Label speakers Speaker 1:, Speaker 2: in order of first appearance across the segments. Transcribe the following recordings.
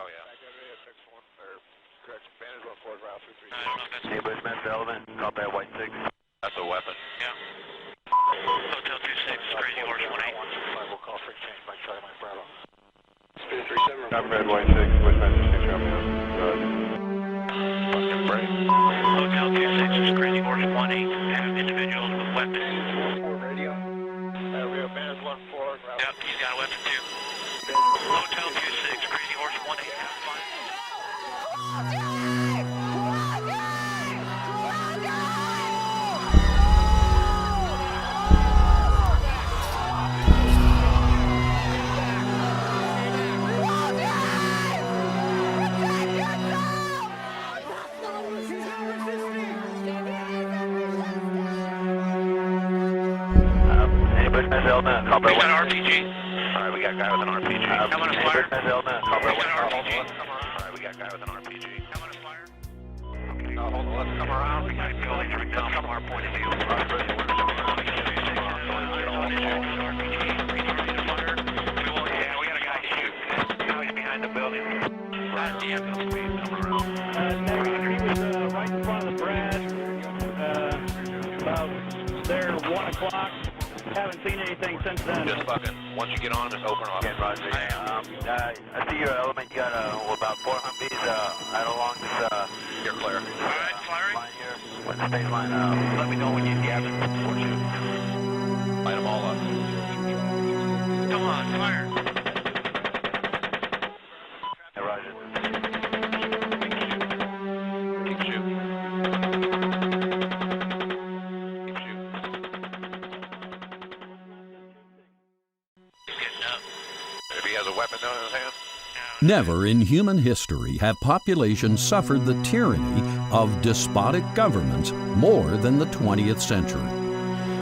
Speaker 1: Oh, yeah.
Speaker 2: Correction, Bandage 1-4, route 3-3.
Speaker 3: Hey, Bushman, Sullivan, copy at White 6.
Speaker 1: That's a weapon.
Speaker 3: Yeah. Hotel 26, Crazy Horse 1-8.
Speaker 2: We'll call for exchange by Charlie Mike Bravo.
Speaker 4: Speed 37.
Speaker 5: Copy at White 6, Bushman, 6 Romeo.
Speaker 1: Fucking break.
Speaker 3: Hotel 26, Crazy Horse 1-8. Have individuals with weapons.
Speaker 4: 4 radio.
Speaker 2: We have Bandage 1-4, route.
Speaker 3: Yep, he's got a weapon too. Hotel 26, Crazy Horse 1-8. Have fun.
Speaker 1: Bushman, Sullivan, copy
Speaker 3: We
Speaker 1: at
Speaker 3: got
Speaker 1: White
Speaker 3: an
Speaker 1: 6.
Speaker 3: RPG.
Speaker 1: Alright, we got a guy with an RPG.
Speaker 3: Coming to fire.
Speaker 1: Bushman, Sullivan, copy
Speaker 3: We
Speaker 1: at
Speaker 3: got
Speaker 1: White
Speaker 3: an
Speaker 1: 6.
Speaker 3: RPG.
Speaker 1: Alright, we got a guy with an RPG.
Speaker 3: Coming to fire.
Speaker 2: Hold on, let's come around. We gotta go from our point of view. Yeah, we got a guy shooting. Now he's behind the building.
Speaker 3: The ambulance.
Speaker 6: He was right in front of the Brad, about there 1 o'clock. Haven't seen anything since then.
Speaker 1: Just fucking, once you get on, just open up.
Speaker 5: Again, Roger. I see your element. You got about 4 Humvees right along this
Speaker 1: You're clear.
Speaker 3: Alright, firing.
Speaker 5: line here. With the state line. Let me know when you have it.
Speaker 1: Light them all up.
Speaker 3: Come on, fire.
Speaker 5: Hey, Roger.
Speaker 1: Keep shooting. Keep shooting.
Speaker 3: He's getting up.
Speaker 1: If he has a weapon though in his hand.
Speaker 7: Never in human history have populations suffered the tyranny of despotic governments more than the 20th century.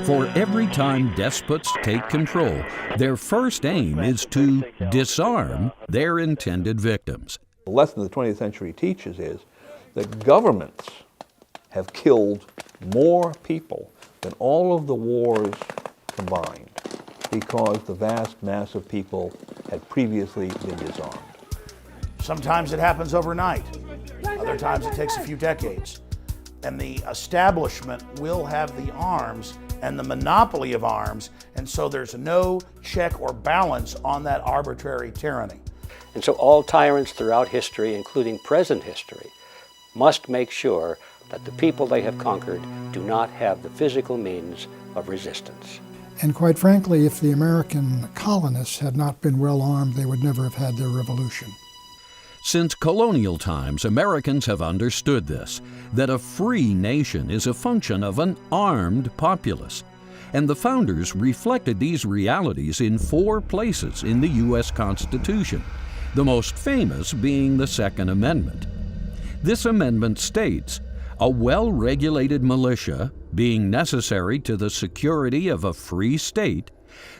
Speaker 7: For every time despots take control, their first aim is to disarm their intended victims.
Speaker 8: The lesson the 20th century teaches is that governments have killed more people than all of the wars combined because the vast mass of people had previously been disarmed.
Speaker 9: Sometimes it happens overnight. Other times it takes a few decades. And the establishment will have the arms and the monopoly of arms, and so there's no check or balance on that arbitrary tyranny.
Speaker 10: And so all tyrants throughout history, including present history, must make sure that the people they have conquered do not have the physical means of resistance.
Speaker 11: And quite frankly, if the American colonists had not been well armed, they would never have had their revolution.
Speaker 7: Since colonial times, Americans have understood this, that a free nation is a function of an armed populace. And the founders reflected these realities in 4 places in the U.S. Constitution, the most famous being the Second Amendment. This amendment states, "A well-regulated militia, being necessary to the security of a free state,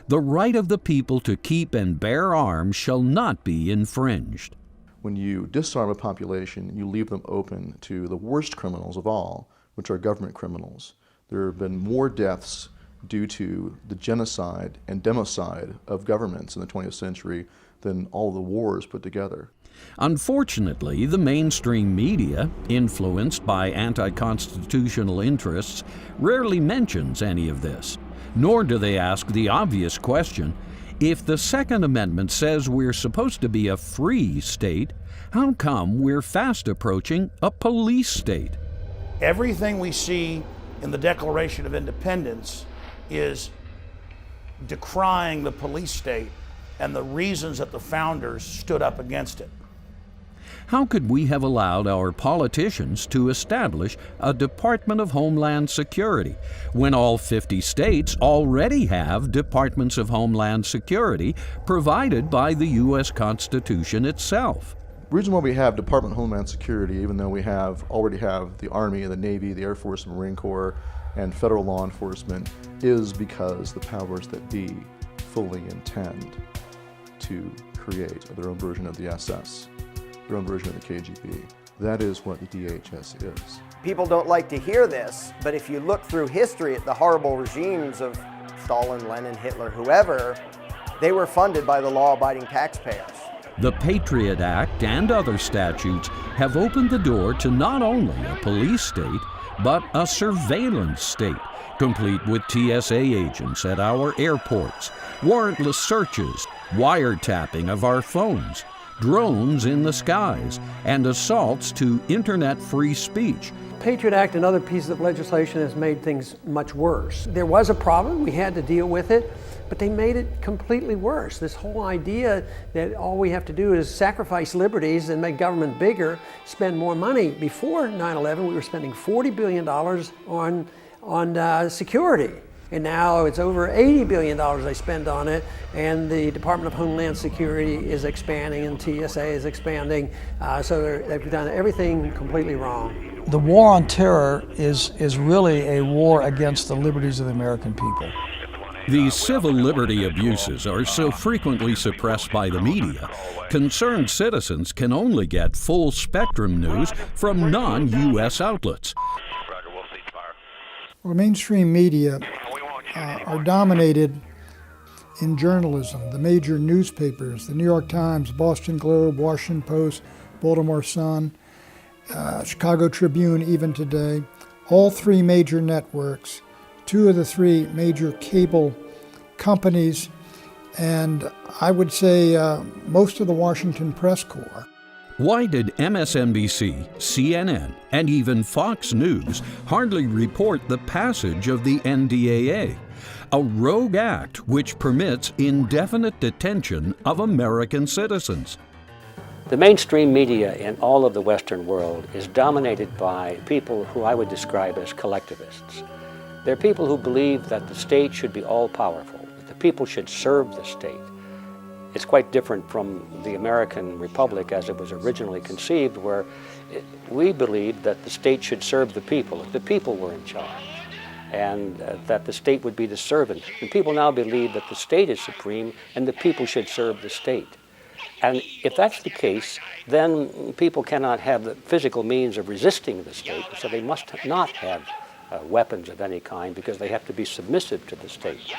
Speaker 7: the right of the people to keep and bear arms shall not be infringed."
Speaker 12: When you disarm a population, you leave them open to the worst criminals of all, which are government criminals. There have been more deaths due to the genocide and democide of governments in the 20th century than all the wars put together.
Speaker 7: Unfortunately, the mainstream media, influenced by anti-constitutional interests, rarely mentions any of this, nor do they ask the obvious question: if the Second Amendment says we're supposed to be a free state, how come we're fast approaching a police state?
Speaker 9: Everything we see in the Declaration of Independence is decrying the police state and the reasons that the founders stood up against it.
Speaker 7: How could we have allowed our politicians to establish a Department of Homeland Security when all 50 states already have Departments of Homeland Security provided by the U.S. Constitution itself?
Speaker 12: The reason why we have Department of Homeland Security, even though we already have the Army, the Navy, the Air Force, and Marine Corps, and federal law enforcement, is because the powers that be fully intend to create their own version of the SS, their own version of the KGB. That is what the DHS is.
Speaker 13: People don't like to hear this, but if you look through history at the horrible regimes of Stalin, Lenin, Hitler, whoever, they were funded by the law-abiding taxpayers.
Speaker 7: The Patriot Act and other statutes have opened the door to not only a police state, but a surveillance state, complete with TSA agents at our airports, warrantless searches, wiretapping of our phones, drones in the skies, and assaults to internet-free speech.
Speaker 14: Patriot Act and other pieces of legislation has made things much worse. There was a problem, we had to deal with it, but they made it completely worse. This whole idea that all we have to do is sacrifice liberties and make government bigger, spend more money. Before 9/11, we were spending $40 billion on security. And now it's over $80 billion they spend on it, and the Department of Homeland Security is expanding and TSA is expanding, so they've done everything completely wrong.
Speaker 15: The war on terror is really a war against the liberties of the American people.
Speaker 7: These civil liberty abuses are so frequently suppressed by the media, concerned citizens can only get full spectrum news from non-U.S. outlets.
Speaker 11: Well, mainstream media are dominated in journalism. The major newspapers, the New York Times, Boston Globe, Washington Post, Baltimore Sun, Chicago Tribune even today, all three major networks, two of the three major cable companies, and I would say most of the Washington press corps.
Speaker 7: Why did MSNBC, CNN, and even Fox News hardly report the passage of the NDAA, a rogue act which permits indefinite detention of American citizens?
Speaker 10: The mainstream media in all of the Western world is dominated by people who I would describe as collectivists. They're people who believe that the state should be all-powerful, that the people should serve the state. It's quite different from the American Republic as it was originally conceived, where we believed that the state should serve the people, if the people were in charge, and that the state would be the servant. And people now believe that the state is supreme and the people should serve the state. And if that's the case, then people cannot have the physical means of resisting the state, so they must not have weapons of any kind because they have to be submissive to the state.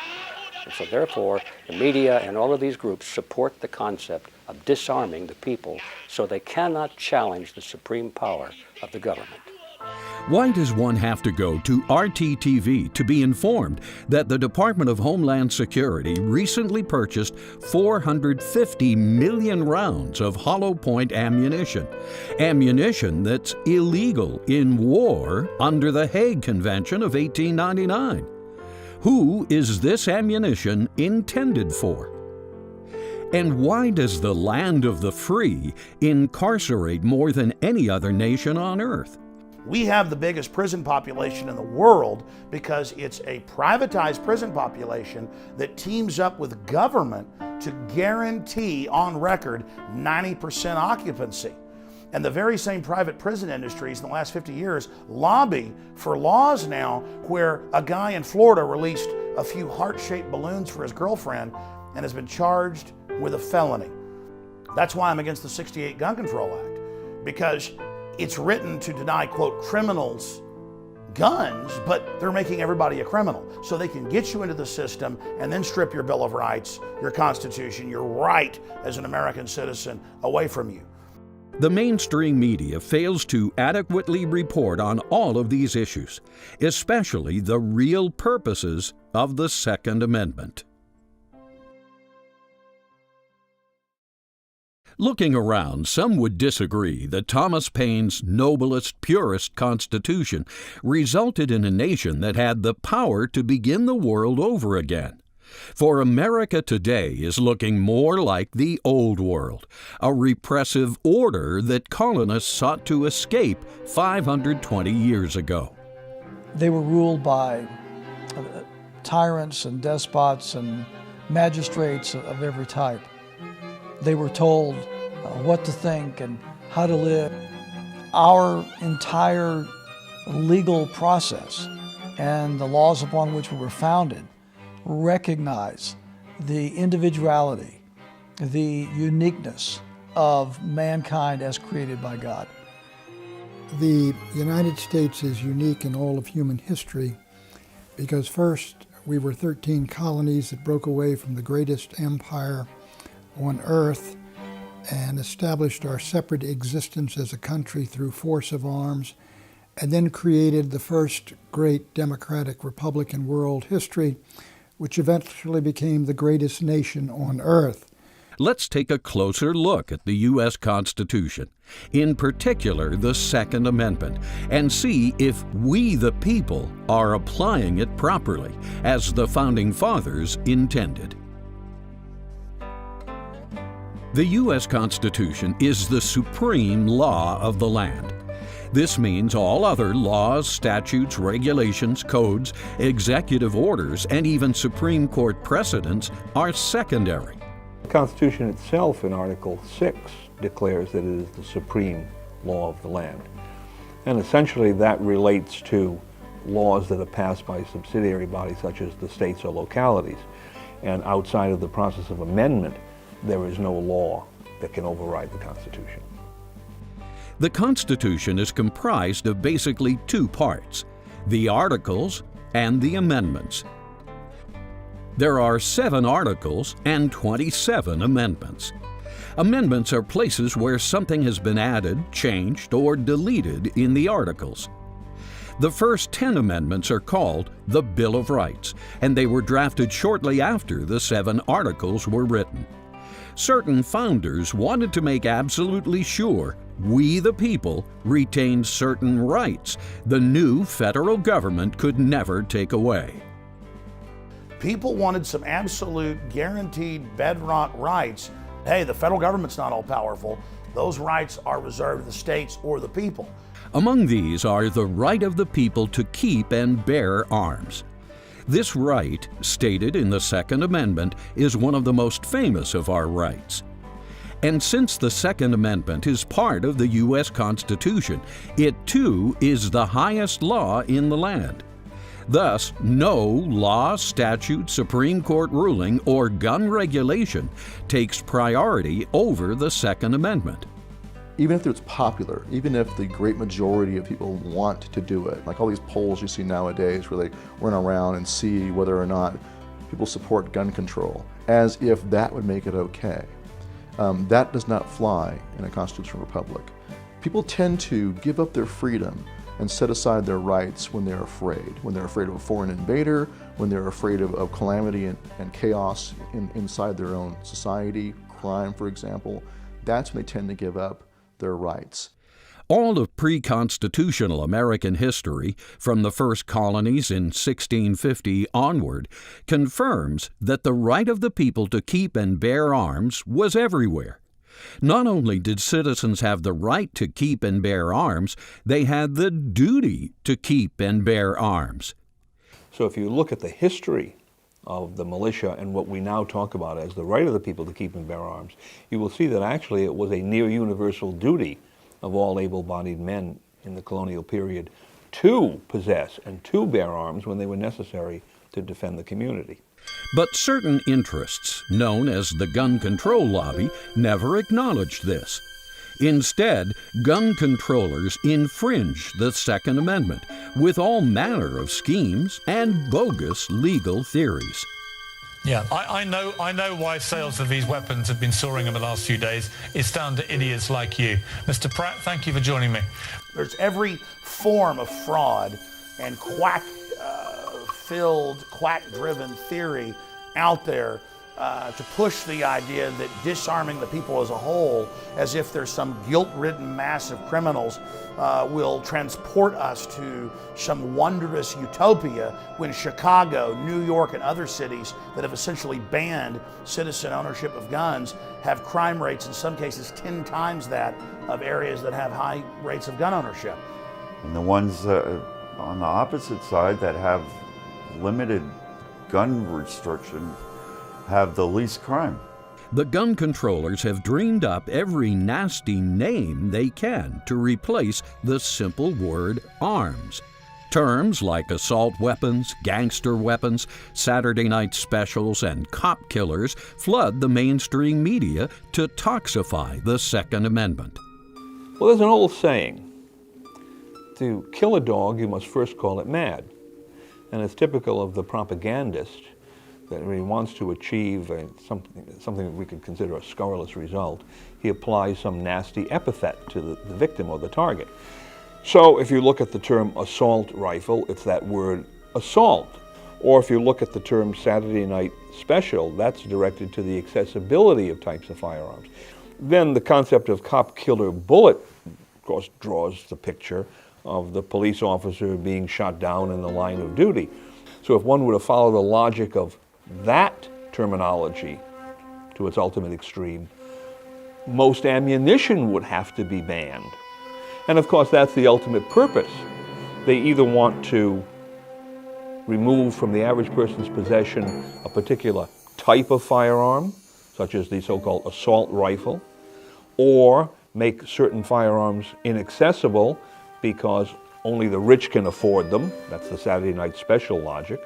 Speaker 10: And so therefore, the media and all of these groups support the concept of disarming the people so they cannot challenge the supreme power of the government.
Speaker 7: Why does one have to go to RTTV to be informed that the Department of Homeland Security recently purchased 450 million rounds of hollow point ammunition? Ammunition that's illegal in war under the Hague Convention of 1899. Who is this ammunition intended for? And why does the land of the free incarcerate more than any other nation on earth?
Speaker 9: We have the biggest prison population in the world because it's a privatized prison population that teams up with government to guarantee on record 90% occupancy. And the very same private prison industries in the last 50 years lobby for laws now where a guy in Florida released a few heart-shaped balloons for his girlfriend and has been charged with a felony. That's why I'm against the '68 Gun Control Act, because it's written to deny, quote, criminals guns, but they're making everybody a criminal. So they can get you into the system and then strip your Bill of Rights, your Constitution, your right as an American citizen away from you.
Speaker 7: The mainstream media fails to adequately report on all of these issues, especially the real purposes of the Second Amendment. Looking around, some would disagree that Thomas Paine's noblest, purest Constitution resulted in a nation that had the power to begin the world over again. For America today is looking more like the old world, a repressive order that colonists sought to escape 520 years ago.
Speaker 15: They were ruled by tyrants and despots and magistrates of every type. They were told what to think and how to live. Our entire legal process and the laws upon which we were founded recognize the individuality, the uniqueness of mankind as created by God.
Speaker 11: The United States is unique in all of human history because first, we were 13 colonies that broke away from the greatest empire on earth and established our separate existence as a country through force of arms, and then created the first great democratic republic in world history, which eventually became the greatest nation on earth.
Speaker 7: Let's take a closer look at the U.S. Constitution, in particular the Second Amendment, and see if we the people are applying it properly, as the Founding Fathers intended. The U.S. Constitution is the supreme law of the land. This means all other laws, statutes, regulations, codes, executive orders, and even Supreme Court precedents are secondary.
Speaker 8: The Constitution itself in Article 6 declares that it is the supreme law of the land. And essentially that relates to laws that are passed by subsidiary bodies such as the states or localities. And outside of the process of amendment, there is no law that can override the Constitution.
Speaker 7: The Constitution is comprised of basically two parts, the Articles and the Amendments. There are 7 articles and 27 amendments. Amendments are places where something has been added, changed, or deleted in the articles. The first 10 amendments are called the Bill of Rights, and they were drafted shortly after the 7 articles were written. Certain founders wanted to make absolutely sure we the people retained certain rights the new federal government could never take away.
Speaker 9: People wanted some absolute guaranteed bedrock rights. Hey, the federal government's not all powerful. Those rights are reserved to the states or the people.
Speaker 7: Among these are the right of the people to keep and bear arms. This right, stated in the Second Amendment, is one of the most famous of our rights. And since the Second Amendment is part of the U.S. Constitution, it too is the highest law in the land. Thus, no law, statute, Supreme Court ruling, or gun regulation takes priority over the Second Amendment.
Speaker 12: Even if it's popular, even if the great majority of people want to do it, like all these polls you see nowadays where they run around and see whether or not people support gun control, as if that would make it okay. That does not fly in a constitutional republic. People tend to give up their freedom and set aside their rights when they're afraid of a foreign invader, when they're afraid of calamity and chaos inside their own society, crime, for example. That's when they tend to give up their rights.
Speaker 7: All of pre-constitutional American history, from the first colonies in 1650 onward, confirms that the right of the people to keep and bear arms was everywhere. Not only did citizens have the right to keep and bear arms, they had the duty to keep and bear arms.
Speaker 8: So if you look at the history of the militia and what we now talk about as the right of the people to keep and bear arms, you will see that actually it was a near universal duty of all able-bodied men in the colonial period to possess and to bear arms when they were necessary to defend the community.
Speaker 7: But certain interests, known as the gun control lobby, never acknowledged this. Instead, gun controllers infringe the Second Amendment with all manner of schemes and bogus legal theories.
Speaker 16: Yeah, I know why sales of these weapons have been soaring in the last few days. It's down to idiots like you. Mr. Pratt, thank you for joining me.
Speaker 9: There's every form of fraud and quack-filled, quack-driven theory out there to push the idea that disarming the people as a whole, as if there's some guilt-ridden mass of criminals, will transport us to some wondrous utopia when Chicago, New York, and other cities that have essentially banned citizen ownership of guns have crime rates in some cases 10 times that of areas that have high rates of gun ownership.
Speaker 17: And the ones on the opposite side that have limited gun restrictions have the least crime.
Speaker 7: The gun controllers have dreamed up every nasty name they can to replace the simple word arms. Terms like assault weapons, gangster weapons, Saturday night specials, and cop killers flood the mainstream media to toxify the Second Amendment.
Speaker 8: Well, there's an old saying, to kill a dog, you must first call it mad. And it's typical of the propagandist that when he wants to achieve something that we could consider a scurrilous result, he applies some nasty epithet to the victim or the target. So if you look at the term assault rifle, it's that word assault. Or if you look at the term Saturday Night Special, that's directed to the accessibility of types of firearms. Then the concept of cop killer bullet, of course, draws the picture of the police officer being shot down in the line of duty. So if one were to follow the logic of that terminology to its ultimate extreme, most ammunition would have to be banned. And of course, that's the ultimate purpose. They either want to remove from the average person's possession a particular type of firearm, such as the so-called assault rifle, or make certain firearms inaccessible because only the rich can afford them. That's the Saturday Night Special logic.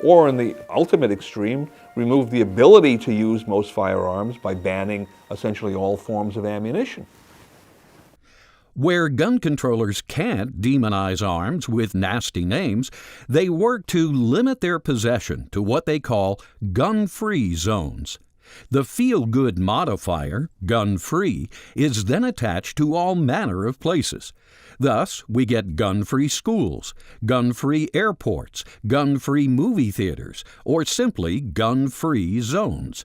Speaker 8: Or in the ultimate extreme, remove the ability to use most firearms by banning essentially all forms of ammunition.
Speaker 7: Where gun controllers can't demonize arms with nasty names, they work to limit their possession to what they call gun-free zones. The feel-good modifier, gun-free, is then attached to all manner of places. Thus, we get gun-free schools, gun-free airports, gun-free movie theaters, or simply gun-free zones.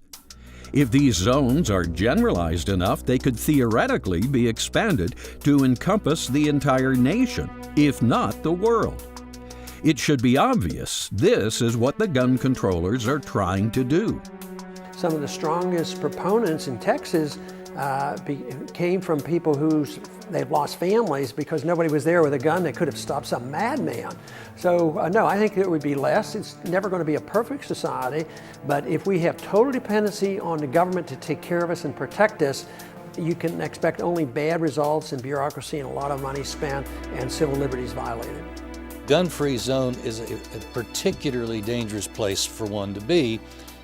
Speaker 7: If these zones are generalized enough, they could theoretically be expanded to encompass the entire nation, if not the world. It should be obvious this is what the gun controllers are trying to do.
Speaker 14: Some of the strongest proponents in Texas came from people they've lost families because nobody was there with a gun that could have stopped some madman. So no, I think it would be less. It's never going to be a perfect society, but if we have total dependency on the government to take care of us and protect us, you can expect only bad results and bureaucracy and a lot of money spent and civil liberties violated.
Speaker 18: Gun-free zone is a particularly dangerous place for one to be,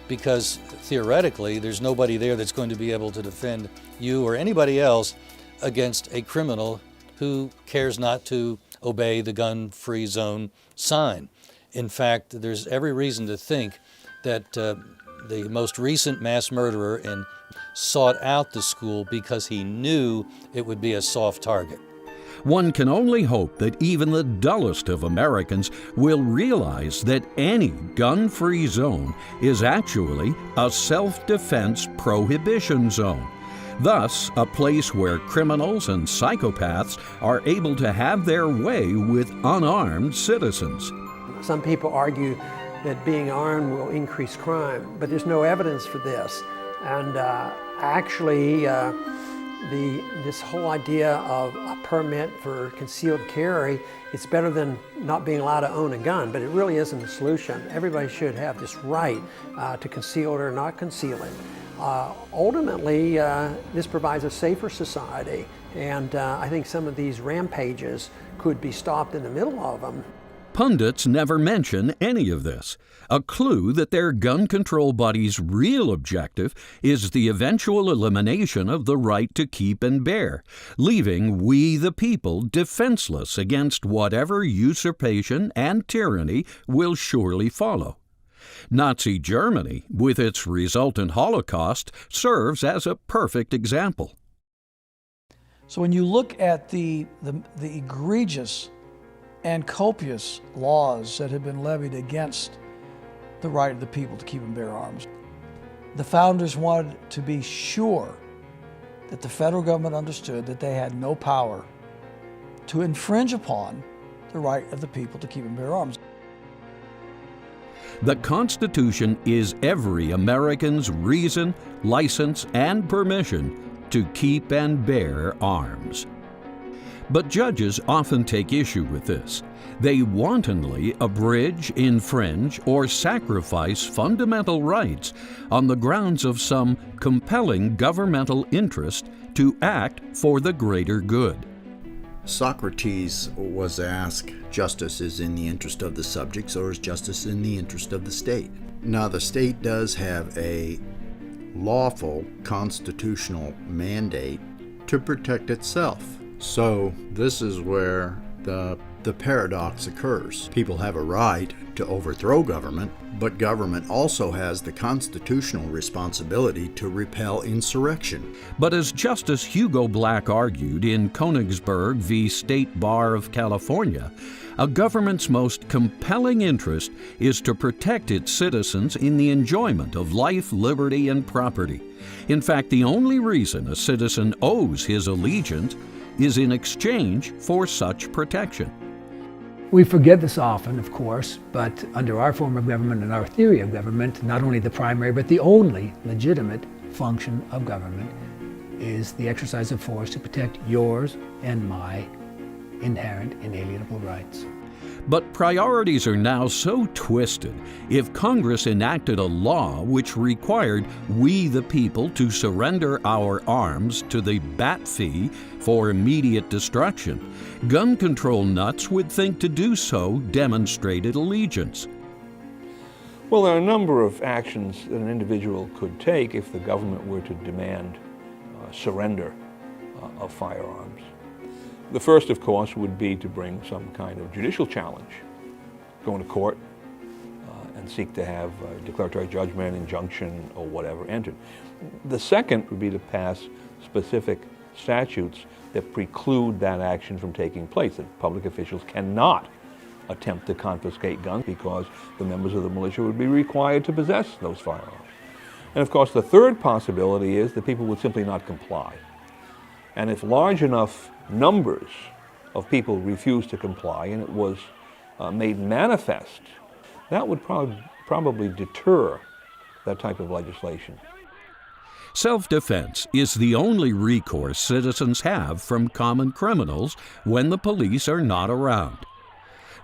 Speaker 18: because theoretically there's nobody there that's going to be able to defend you or anybody else against a criminal who cares not to obey the gun-free zone sign. In fact, there's every reason to think that the most recent mass murderer sought out the school because he knew it would be a soft target.
Speaker 7: One can only hope that even the dullest of Americans will realize that any gun-free zone is actually a self-defense prohibition zone. Thus, a place where criminals and psychopaths are able to have their way with unarmed citizens.
Speaker 14: Some people argue that being armed will increase crime, but there's no evidence for this. And actually, this whole idea of a permit for concealed carry, it's better than not being allowed to own a gun, but it really isn't the solution. Everybody should have this right to conceal it or not conceal it. Ultimately, this provides a safer society, and I think some of these rampages could be stopped in the middle of them.
Speaker 7: Pundits never mention any of this, a clue that their gun control buddies' real objective is the eventual elimination of the right to keep and bear, leaving we the people defenseless against whatever usurpation and tyranny will surely follow. Nazi Germany, with its resultant Holocaust, serves as a perfect example.
Speaker 15: So when you look at the egregious and copious laws that have been levied against the right of the people to keep and bear arms, the founders wanted to be sure that the federal government understood that they had no power to infringe upon the right of the people to keep and bear arms.
Speaker 7: The Constitution is every American's reason, license, and permission to keep and bear arms. But judges often take issue with this. They wantonly abridge, infringe, or sacrifice fundamental rights on the grounds of some compelling governmental interest to act for the greater good.
Speaker 19: Socrates was asked, justice is in the interest of the subjects or is justice in the interest of the state? Now, the state does have a lawful constitutional mandate to protect itself. So this is where the the paradox occurs. People have a right to overthrow government, but government also has the constitutional responsibility to repel insurrection.
Speaker 7: But as Justice Hugo Black argued in Konigsberg v. State Bar of California, a government's most compelling interest is to protect its citizens in the enjoyment of life, liberty, and property. In fact, the only reason a citizen owes his allegiance is in exchange for such protection.
Speaker 20: We forget this often, of course, but under our form of government and our theory of government, not only the primary but the only legitimate function of government is the exercise of force to protect yours and my inherent inalienable rights.
Speaker 7: But priorities are now so twisted. If Congress enacted a law which required we the people to surrender our arms to the bat fee for immediate destruction, gun control nuts would think to do so demonstrated allegiance.
Speaker 8: Well, there are a number of actions that an individual could take if the government were to demand surrender of firearms. The first, of course, would be to bring some kind of judicial challenge, go into court and seek to have a declaratory judgment, injunction, or whatever entered. The second would be to pass specific statutes that preclude that action from taking place, that public officials cannot attempt to confiscate guns because the members of the militia would be required to possess those firearms. And of course, the third possibility is that people would simply not comply. And if large enough numbers of people refused to comply and it was made manifest, that would probably deter that type of legislation.
Speaker 7: Self-defense is the only recourse citizens have from common criminals when the police are not around.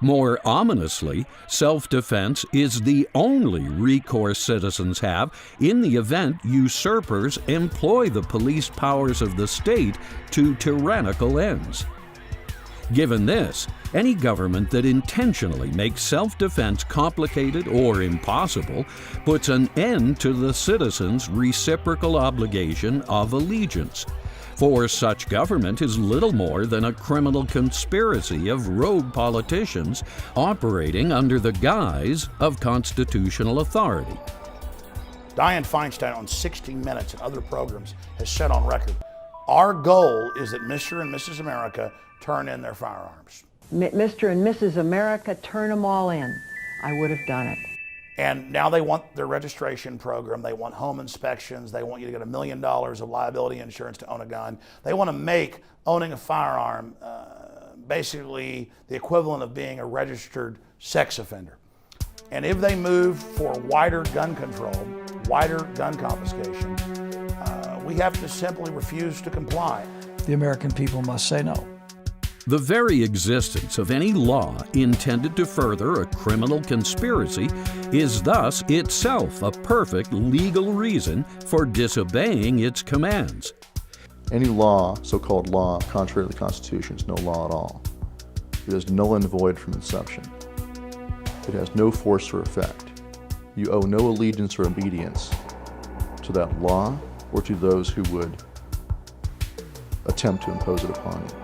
Speaker 7: More ominously, self-defense is the only recourse citizens have in the event usurpers employ the police powers of the state to tyrannical ends. Given this, any government that intentionally makes self-defense complicated or impossible puts an end to the citizens' reciprocal obligation of allegiance. For such government is little more than a criminal conspiracy of rogue politicians operating under the guise of constitutional authority.
Speaker 9: Dianne Feinstein on 60 Minutes and other programs has said on record, our goal is that Mr. and Mrs. America turn in their firearms.
Speaker 21: Mr. and Mrs. America, turn them all in. I would have done it.
Speaker 9: And now they want their registration program, they want home inspections, they want you to get $1 million of liability insurance to own a gun. They want to make owning a firearm basically the equivalent of being a registered sex offender. And if they move for wider gun control, wider gun confiscation, we have to simply refuse to comply.
Speaker 15: The American people must say no.
Speaker 7: The very existence of any law intended to further a criminal conspiracy is thus itself a perfect legal reason for disobeying its commands.
Speaker 12: Any law, so-called law, contrary to the Constitution, is no law at all. It is null and void from inception. It has no force or effect. You owe no allegiance or obedience to that law or to those who would attempt to impose it upon you.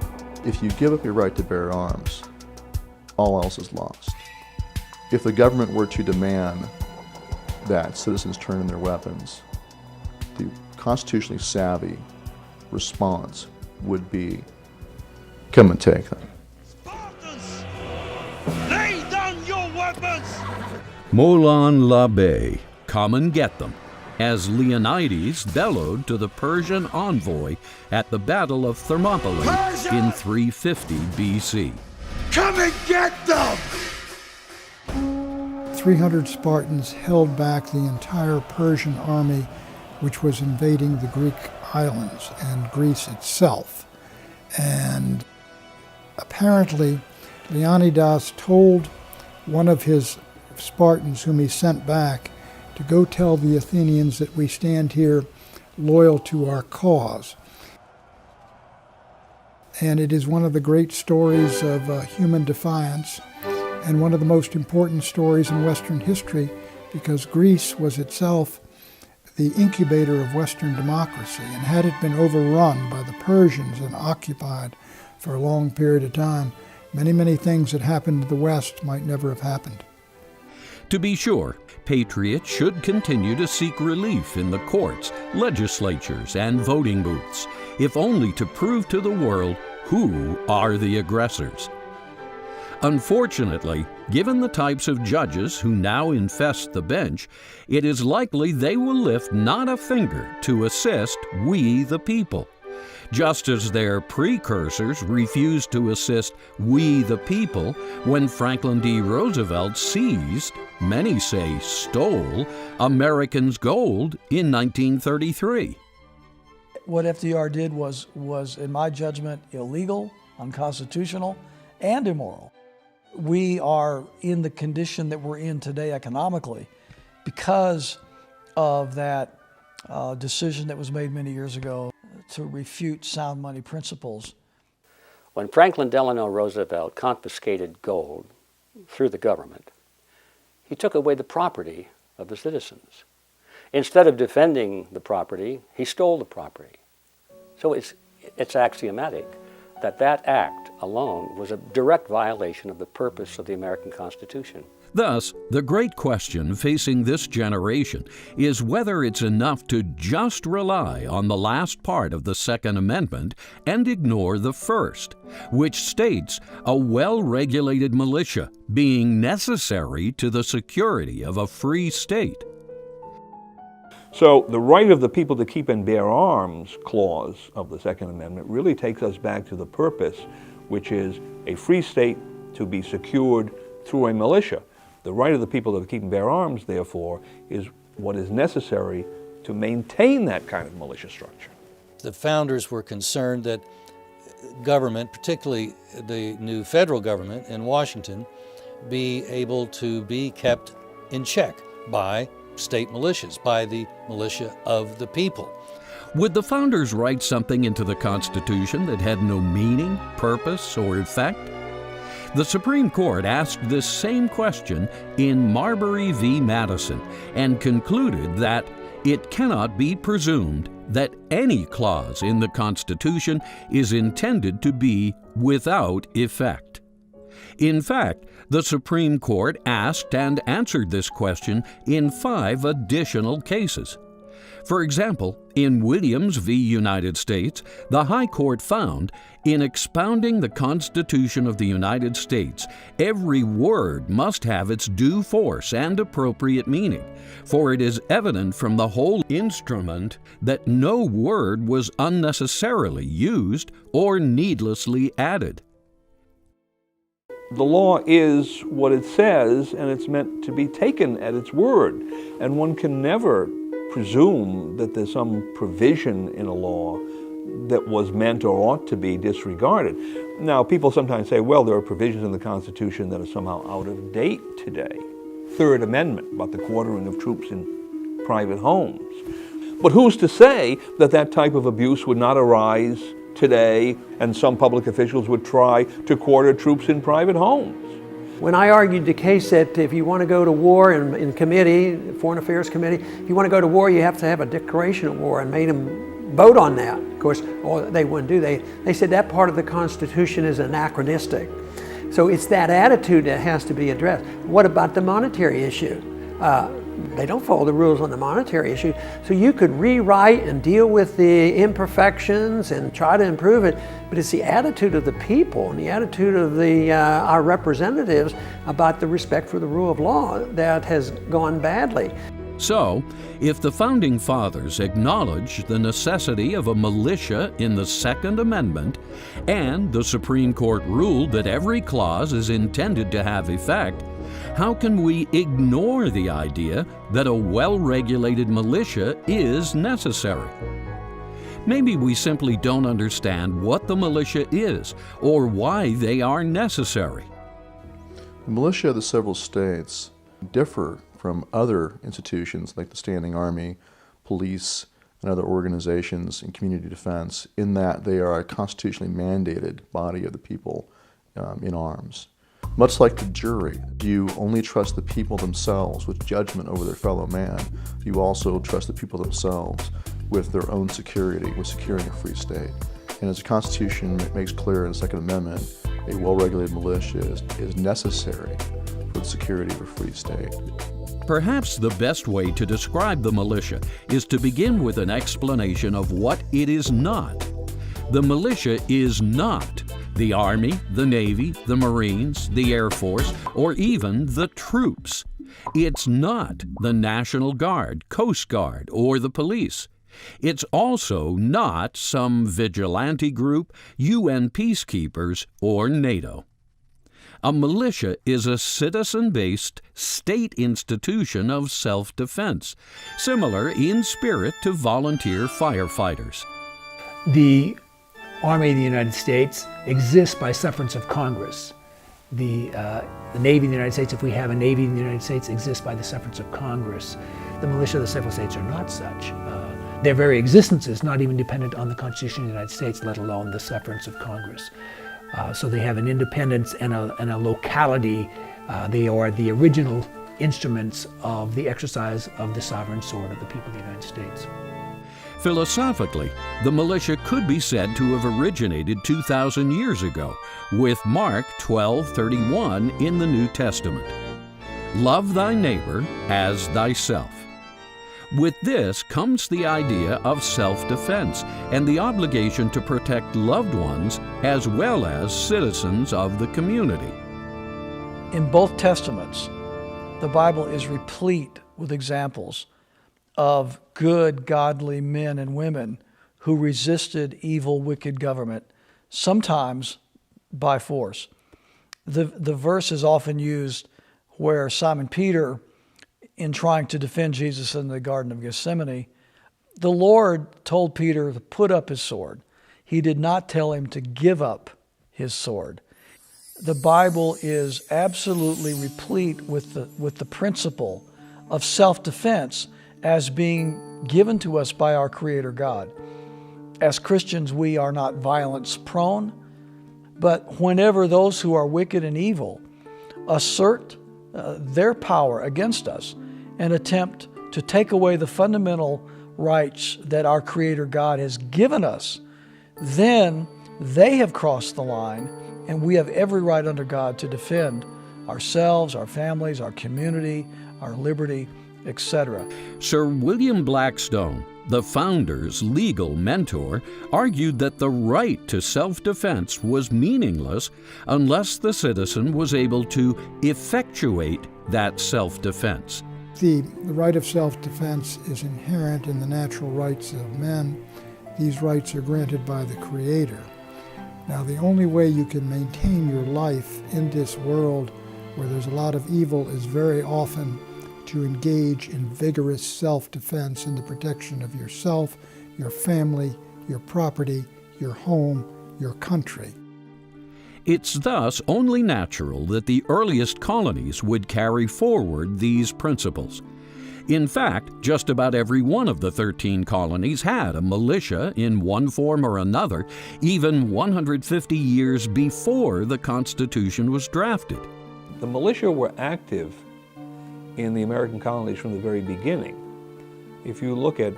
Speaker 12: If you give up your right to bear arms, all else is lost. If the government were to demand that citizens turn in their weapons, the constitutionally savvy response would be, come and take them.
Speaker 6: Spartans, lay down your weapons!
Speaker 7: MOLON, LABE, come and get them, as Leonidas bellowed to the Persian envoy at the Battle of Thermopylae in 350 BC.
Speaker 6: Come and get them!
Speaker 11: 300 Spartans held back the entire Persian army, which was invading the Greek islands and Greece itself. And apparently, Leonidas told one of his Spartans whom he sent back to go tell the Athenians that we stand here loyal to our cause. And it is one of the great stories of human defiance and one of the most important stories in Western history, because Greece was itself the incubator of Western democracy, and had it been overrun by the Persians and occupied for a long period of time, Many, many things that happened to the West might never have happened.
Speaker 7: To be sure, patriots should continue to seek relief in the courts, legislatures, and voting booths, if only to prove to the world who are the aggressors. Unfortunately, given the types of judges who now infest the bench, it is likely they will lift not a finger to assist we the people, just as their precursors refused to assist we the people when Franklin D. Roosevelt seized, many say stole, Americans' gold in 1933.
Speaker 15: What FDR did was, in my judgment, illegal, unconstitutional, and immoral. We are in the condition that we're in today economically because of that decision that was made many years ago to refute sound money principles.
Speaker 10: When Franklin Delano Roosevelt confiscated gold through the government, he took away the property of the citizens. Instead of defending the property, he stole the property. So it's axiomatic that that act alone was a direct violation of the purpose of the American Constitution.
Speaker 7: Thus, the great question facing this generation is whether it's enough to just rely on the last part of the Second Amendment and ignore the first, which states a well-regulated militia being necessary to the security of a free state.
Speaker 8: So the right of the people to keep and bear arms clause of the Second Amendment really takes us back to the purpose, which is a free state to be secured through a militia. The right of the people to keep and bear arms, therefore, is what is necessary to maintain that kind of militia structure.
Speaker 18: The founders were concerned that government, particularly the new federal government in Washington, be able to be kept in check by state militias, by the militia of the people.
Speaker 7: Would the founders write something into the Constitution that had no meaning, purpose, or effect? The Supreme Court asked this same question in Marbury v. Madison and concluded that it cannot be presumed that any clause in the Constitution is intended to be without effect. In fact, the Supreme Court asked and answered this question in 5 additional cases. For example, in Williams v. United States, the High Court found, in expounding the Constitution of the United States, every word must have its due force and appropriate meaning, for it is evident from the whole instrument that no word was unnecessarily used or needlessly added.
Speaker 8: The law is what it says, and it's meant to be taken at its word. And one can never presume that there's some provision in a law that was meant or ought to be disregarded. Now, people sometimes say, well, there are provisions in the Constitution that are somehow out of date today. Third Amendment, about the quartering of troops in private homes. But who's to say that that type of abuse would not arise today, and some public officials would try to quarter troops in private homes?
Speaker 14: When I argued the case that if you want to go to war in committee, Foreign Affairs Committee, if you want to go to war, you have to have a declaration of war, and made them vote on that. Of course, they wouldn't do. They said that part of the Constitution is anachronistic. So it's that attitude that has to be addressed. What about the monetary issue? They don't follow the rules on the monetary issue. So you could rewrite and deal with the imperfections and try to improve it, but it's the attitude of the people and the attitude of our representatives about the respect for the rule of law that has gone badly.
Speaker 7: So, if the Founding Fathers acknowledged the necessity of a militia in the Second Amendment, and the Supreme Court ruled that every clause is intended to have effect, how can we ignore the idea that a well-regulated militia is necessary? Maybe we simply don't understand what the militia is or why they are necessary.
Speaker 12: The militia of the several states differ from other institutions like the Standing Army, police, and other organizations in community defense in that they are a constitutionally mandated body of the people in arms. Much like the jury, you only trust the people themselves with judgment over their fellow man. You also trust the people themselves with their own security, with securing a free state. And as the Constitution makes clear in the Second Amendment, a well-regulated militia is necessary for the security of a free state.
Speaker 7: Perhaps the best way to describe the militia is to begin with an explanation of what it is not. The militia is not the Army, the Navy, the Marines, the Air Force, or even the troops. It's not the National Guard, Coast Guard, or the police. It's also not some vigilante group, UN peacekeepers, or NATO. A militia is a citizen-based state institution of self-defense, similar in spirit to volunteer firefighters.
Speaker 20: The Army of the United States exists by sufferance of Congress. The Navy of the United States, if we have a Navy in the United States, exists by the sufferance of Congress. The militia of the several states are not such. Their very existence is not even dependent on the Constitution of the United States, let alone the sufferance of Congress. So they have an independence and a locality. They are the original instruments of the exercise of the sovereign sword of the people of the United States.
Speaker 7: Philosophically, the militia could be said to have originated 2,000 years ago with Mark 12:31 in the New Testament. Love thy neighbor as thyself. With this comes the idea of self-defense and the obligation to protect loved ones as well as citizens of the community.
Speaker 15: In both Testaments, the Bible is replete with examples of good, godly men and women who resisted evil, wicked government, sometimes by force. The verse is often used where Simon Peter, in trying to defend Jesus in the Garden of Gethsemane, the Lord told Peter to put up his sword. He did not tell him to give up his sword. The Bible is absolutely replete with the principle of self-defense as being given to us by our Creator God. As Christians, we are not violence-prone, but whenever those who are wicked and evil assert their power against us and attempt to take away the fundamental rights that our Creator God has given us, then they have crossed the line, and we have every right under God to defend ourselves, our families, our community, our liberty, etc.
Speaker 7: Sir William Blackstone, the founder's legal mentor, argued that the right to self-defense was meaningless unless the citizen was able to effectuate that self-defense.
Speaker 11: The right of self-defense is inherent in the natural rights of men. These rights are granted by the Creator. Now, the only way you can maintain your life in this world where there's a lot of evil is very often to engage in vigorous self-defense in the protection of yourself, your family, your property, your home, your country.
Speaker 7: It's thus only natural that the earliest colonies would carry forward these principles. In fact, just about every one of the 13 colonies had a militia in one form or another, even 150 years before the Constitution was drafted.
Speaker 8: The militia were active in the American colonies from the very beginning. If you look at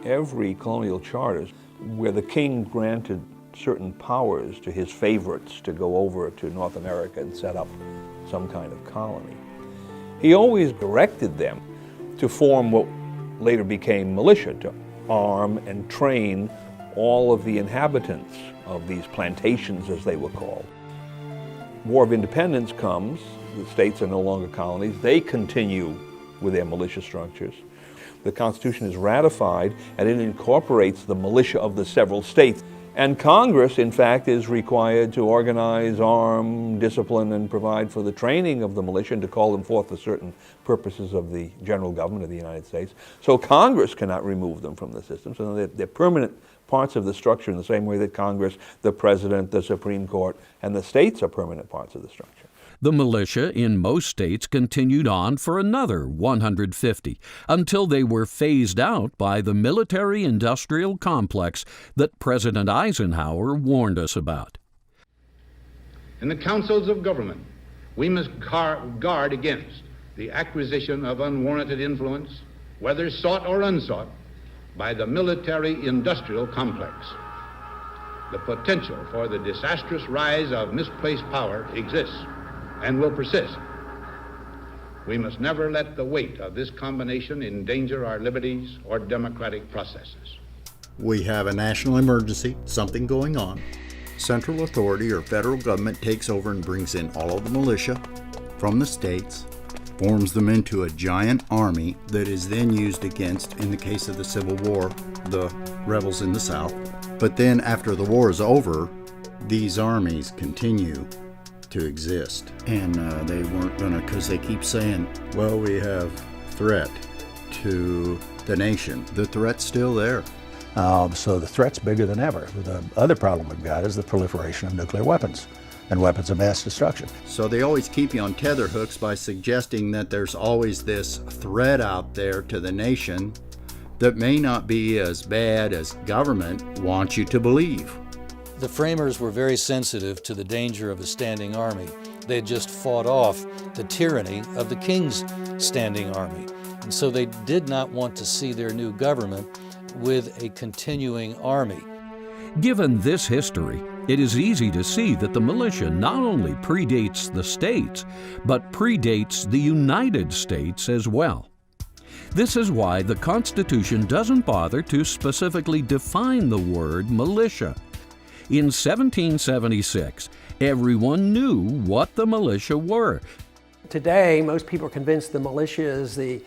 Speaker 8: every colonial charter where the king granted certain powers to his favorites to go over to North America and set up some kind of colony, he always directed them to form what later became militia, to arm and train all of the inhabitants of these plantations, as they were called. War of Independence comes, the states are no longer colonies, they continue with their militia structures. The Constitution is ratified and it incorporates the militia of the several states. And Congress, in fact, is required to organize, arm, discipline, and provide for the training of the militia and to call them forth for certain purposes of the general government of the United States. So Congress cannot remove them from the system. So they're permanent parts of the structure in the same way that Congress, the President, the Supreme Court, and the states are permanent parts of the structure.
Speaker 7: The militia in most states continued on for another 150 until they were phased out by the military-industrial complex that President Eisenhower warned us about.
Speaker 4: In the councils of government, we must guard against the acquisition of unwarranted influence, whether sought or unsought, by the military-industrial complex. The potential for the disastrous rise of misplaced power exists and will persist. We must never let the weight of this combination endanger our liberties or democratic processes.
Speaker 19: We have a national emergency, something going on. Central authority or federal government takes over and brings in all of the militia from the states, forms them into a giant army that is then used against, in the case of the Civil War, the rebels in the South. But then after the war is over, these armies continue to exist. And they weren't gonna, because they keep saying, well, we have threat to the nation. The threat's still there.
Speaker 2: So the threat's bigger than ever. The other problem we've got is the proliferation of nuclear weapons and weapons of mass destruction.
Speaker 19: So they always keep you on tetherhooks by suggesting that there's always this threat out there to the nation that may not be as bad as government wants you to believe.
Speaker 18: The framers were very sensitive to the danger of a standing army. They had just fought off the tyranny of the king's standing army. And so they did not want to see their new government with a continuing army.
Speaker 7: Given this history, it is easy to see that the militia not only predates the states, but predates the United States as well. This is why the Constitution doesn't bother to specifically define the word militia. In 1776, everyone knew what the militia were.
Speaker 14: Today, most people are convinced the militia is the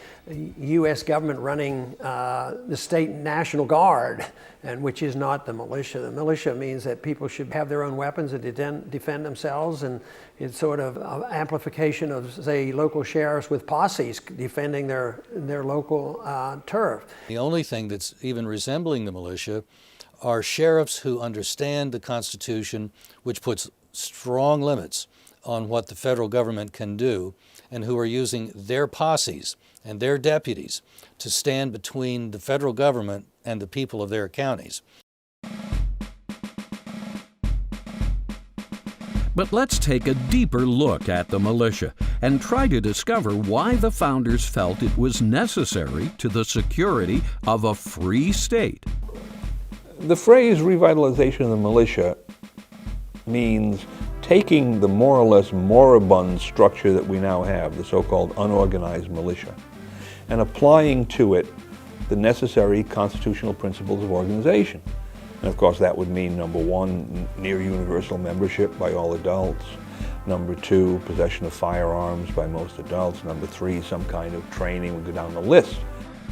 Speaker 14: U.S. government running the state National Guard, and which is not the militia. The militia means that people should have their own weapons and defend themselves, and it's sort of an amplification of, say, local sheriffs with posses defending their local turf.
Speaker 18: The only thing that's even resembling the militia are sheriffs who understand the Constitution, which puts strong limits on what the federal government can do, and who are using their posses and their deputies to stand between the federal government and the people of their counties.
Speaker 7: But let's take a deeper look at the militia and try to discover why the founders felt it was necessary to the security of a free state.
Speaker 8: The phrase revitalization of the militia means taking the more or less moribund structure that we now have, the so-called unorganized militia, and applying to it the necessary constitutional principles of organization. And of course that would mean, number one, near universal membership by all adults. Number two, possession of firearms by most adults. Number three, some kind of training. We go down the list.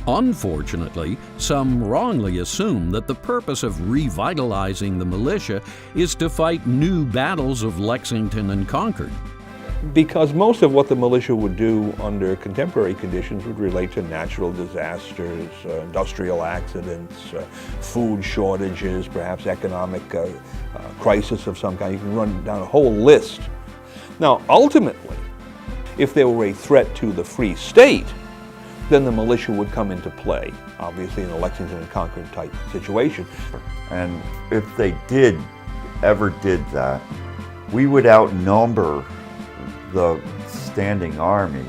Speaker 7: Unfortunately, some wrongly assume that the purpose of revitalizing the militia is to fight new battles of Lexington and Concord.
Speaker 8: Because most of what the militia would do under contemporary conditions would relate to natural disasters, industrial accidents, food shortages, perhaps economic crisis of some kind. You can run down a whole list. Now, ultimately, if there were a threat to the free state, then the militia would come into play, obviously in a Lexington and Concord type situation.
Speaker 17: And if they ever did that, we would outnumber the standing army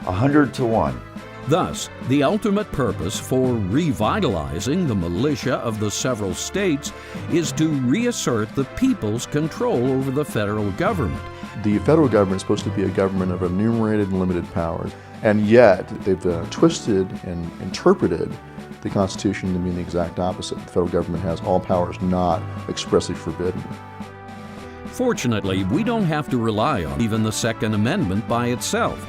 Speaker 17: 100 to 1.
Speaker 7: Thus, the ultimate purpose for revitalizing the militia of the several states is to reassert the people's control over the federal government.
Speaker 12: The federal government is supposed to be a government of enumerated and limited powers, and yet they've twisted and interpreted the Constitution to mean the exact opposite. The federal government has all powers not expressly forbidden.
Speaker 7: Fortunately, we don't have to rely on even the Second Amendment by itself,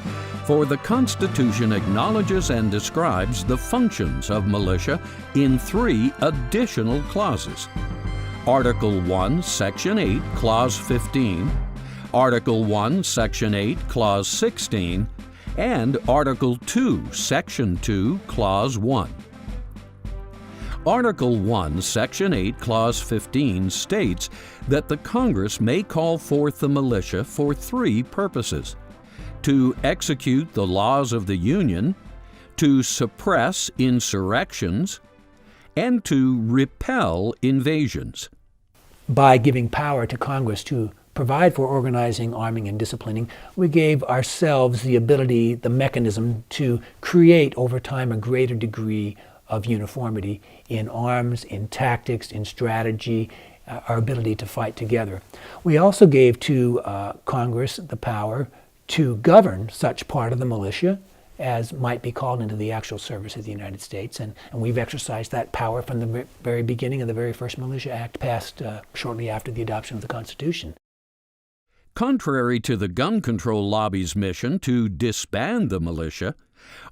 Speaker 7: for the Constitution acknowledges and describes the functions of militia in 3 additional clauses. Article 1, Section 8, Clause 15, Article 1, Section 8, Clause 16, and Article 2, Section 2, Clause 1. Article 1, Section 8, Clause 15 states that the Congress may call forth the militia for 3 purposes: to execute the laws of the Union, to suppress insurrections, and to repel invasions.
Speaker 20: By giving power to Congress to provide for organizing, arming, and disciplining, we gave ourselves the ability, the mechanism to create over time a greater degree of uniformity in arms, in tactics, in strategy, our ability to fight together. We also gave to Congress the power to govern such part of the militia as might be called into the actual service of the United States, and we've exercised that power from the very beginning of the very first Militia Act passed shortly after the adoption of the Constitution.
Speaker 7: Contrary to the gun control lobby's mission to disband the militia,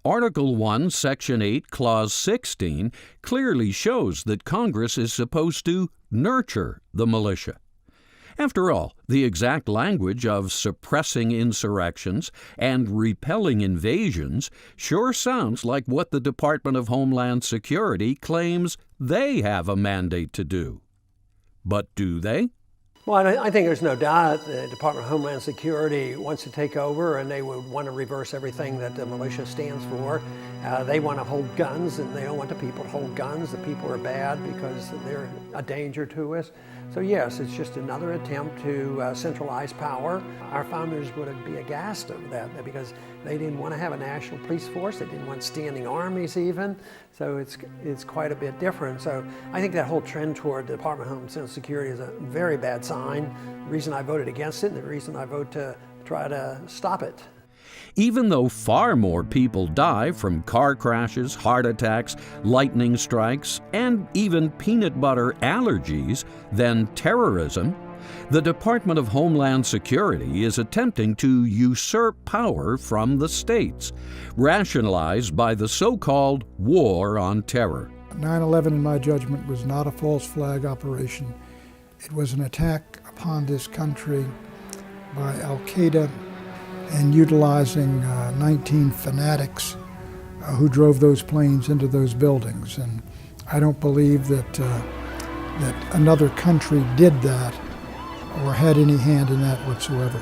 Speaker 7: Article 1, Section 8, Clause 16 clearly shows that Congress is supposed to nurture the militia. After all, the exact language of suppressing insurrections and repelling invasions sure sounds like what the Department of Homeland Security claims they have a mandate to do. But do they?
Speaker 14: Well, I think there's no doubt the Department of Homeland Security wants to take over, and they would want to reverse everything that the militia stands for. They want to hold guns, and they don't want the people to hold guns. The people are bad because they're a danger to us. So yes, it's just another attempt to centralize power. Our founders would be aghast of that because they didn't want to have a national police force. They didn't want standing armies even. So it's quite a bit different. So I think that whole trend toward the Department of Homeland Security is a very bad sign. The reason I voted against it and the reason I vote to try to stop it.
Speaker 7: Even though far more people die from car crashes, heart attacks, lightning strikes, and even peanut butter allergies than terrorism, the Department of Homeland Security is attempting to usurp power from the states, rationalized by the so-called War on Terror.
Speaker 11: 9/11, in my judgment, was not a false flag operation. It was an attack upon this country by Al-Qaeda and utilizing 19 fanatics who drove those planes into those buildings. And I don't believe that another country did that or had any hand in that whatsoever.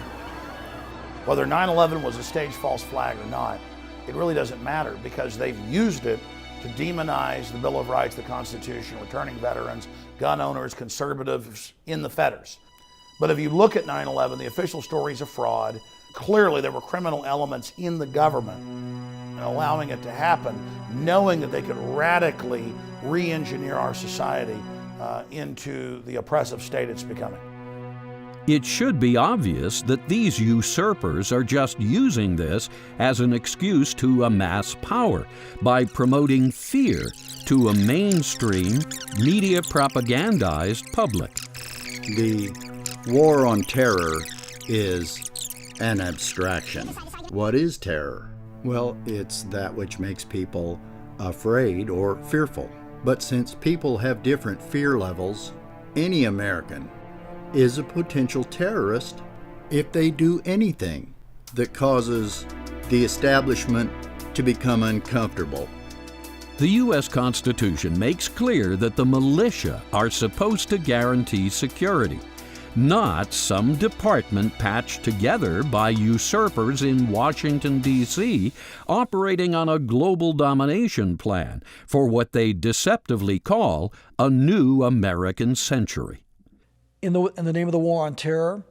Speaker 9: Whether 9/11 was a staged false flag or not, it really doesn't matter because they've used it to demonize the Bill of Rights, the Constitution, returning veterans, gun owners, conservatives in the fetters. But if you look at 9/11, the official story is a fraud. Clearly there were criminal elements in the government allowing it to happen, knowing that they could radically re-engineer our society into the oppressive state it's becoming.
Speaker 7: It should be obvious that these usurpers are just using this as an excuse to amass power by promoting fear to a mainstream, media propagandized public.
Speaker 19: The war on terror is an abstraction. What is terror? Well, it's that which makes people afraid or fearful. But since people have different fear levels, any American is a potential terrorist if they do anything that causes the establishment to become uncomfortable.
Speaker 7: The U.S. Constitution makes clear that the militia are supposed to guarantee security, not some department patched together by usurpers in Washington, D.C., operating on a global domination plan for what they deceptively call a new American century.
Speaker 15: In the name of the war on terror,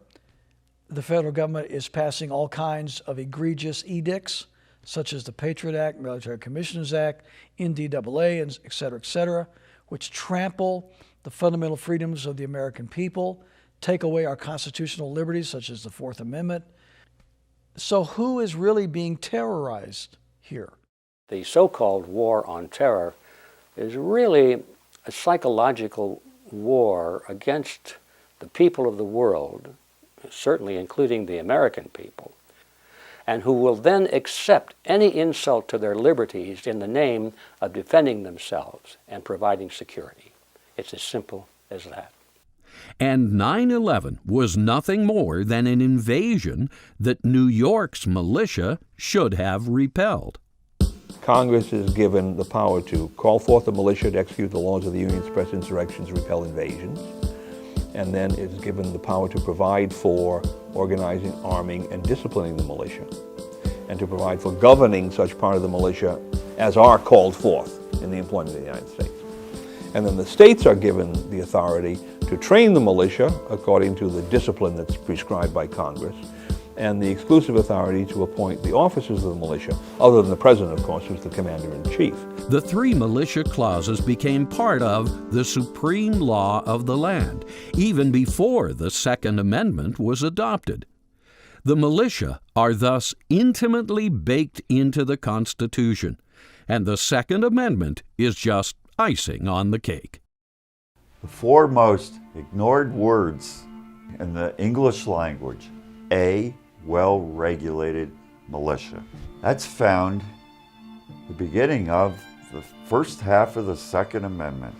Speaker 15: the federal government is passing all kinds of egregious edicts, such as the Patriot Act, Military Commissioners Act, NDAA, and et cetera, which trample the fundamental freedoms of the American people, take away our constitutional liberties, such as the Fourth Amendment. So who is really being terrorized here?
Speaker 10: The so-called war on terror is really a psychological war against the people of the world, certainly including the American people, and who will then accept any insult to their liberties in the name of defending themselves and providing security. It's as simple as that.
Speaker 7: And 9/11 was nothing more than an invasion that New York's militia should have repelled.
Speaker 8: Congress is given the power to call forth the militia to execute the laws of the Union, suppress insurrections, repel invasions, and then is given the power to provide for organizing, arming, and disciplining the militia, and to provide for governing such part of the militia as are called forth in the employment of the United States. And then the states are given the authority to train the militia according to the discipline that's prescribed by Congress, and the exclusive authority to appoint the officers of the militia, other than the president, of course, who's the commander-in-chief.
Speaker 7: The 3 militia clauses became part of the supreme law of the land, even before the Second Amendment was adopted. The militia are thus intimately baked into the Constitution, and the Second Amendment is just icing on the cake.
Speaker 17: The 4 most ignored words in the English language: a well-regulated militia. That's found at the beginning of the first half of the Second Amendment.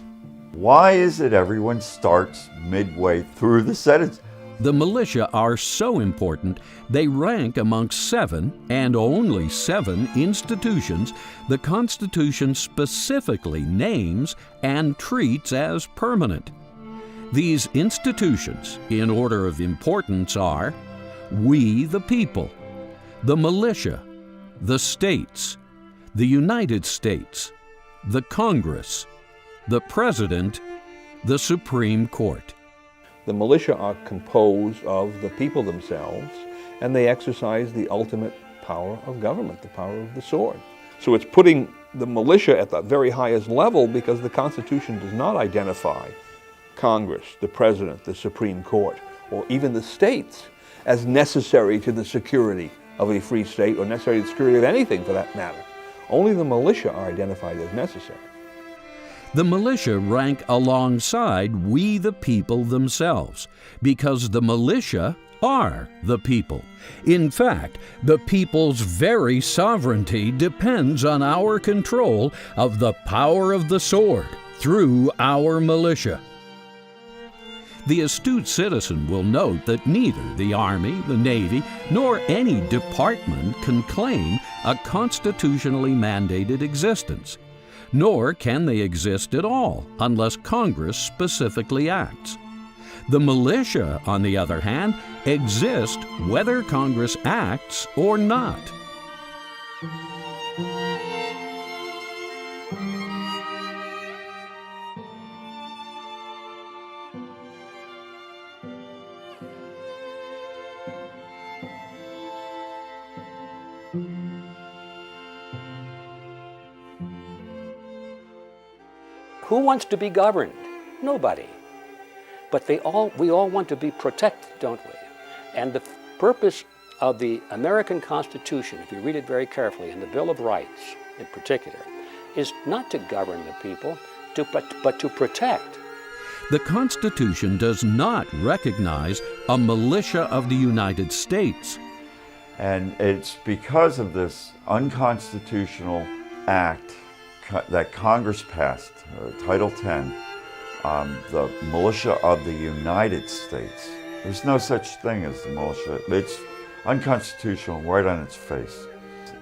Speaker 17: Why is it everyone starts midway through the sentence?
Speaker 7: The militia are so important, they rank amongst 7, and only 7, institutions the Constitution specifically names and treats as permanent. These institutions, in order of importance, are we the people, the militia, the states, the United States, the Congress, the President, the Supreme Court.
Speaker 8: The militia are composed of the people themselves, and they exercise the ultimate power of government, the power of the sword. So it's putting the militia at the very highest level because the Constitution does not identify Congress, the President, the Supreme Court, or even the states as necessary to the security of a free state or necessary to the security of anything for that matter. Only the militia are identified as necessary.
Speaker 7: The militia rank alongside we the people themselves, because the militia are the people. In fact, the people's very sovereignty depends on our control of the power of the sword through our militia. The astute citizen will note that neither the Army, the Navy, nor any department can claim a constitutionally mandated existence. Nor can they exist at all unless Congress specifically acts. The militia, on the other hand, exist whether Congress acts or not.
Speaker 10: Who wants to be governed? Nobody. But we all want to be protected, don't we? And the purpose of the American Constitution, if you read it very carefully, and the Bill of Rights in particular, is not to govern the people, but to protect.
Speaker 7: The Constitution does not recognize a militia of the United States.
Speaker 17: And it's because of this unconstitutional act that Congress passed, Title 10, the militia of the United States. There's no such thing as the militia. It's unconstitutional right on its face.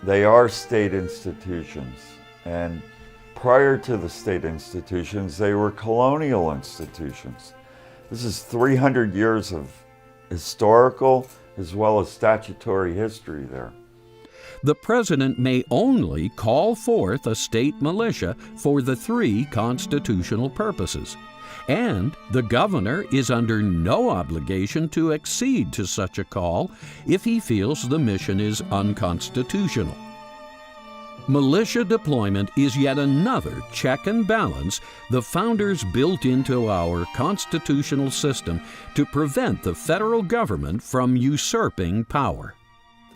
Speaker 17: They are state institutions, and prior to the state institutions, they were colonial institutions. This is 300 years of historical as well as statutory history there.
Speaker 7: The President may only call forth a state militia for the 3 constitutional purposes, and the Governor is under no obligation to accede to such a call if he feels the mission is unconstitutional. Militia deployment is yet another check and balance the founders built into our constitutional system to prevent the federal government from usurping power.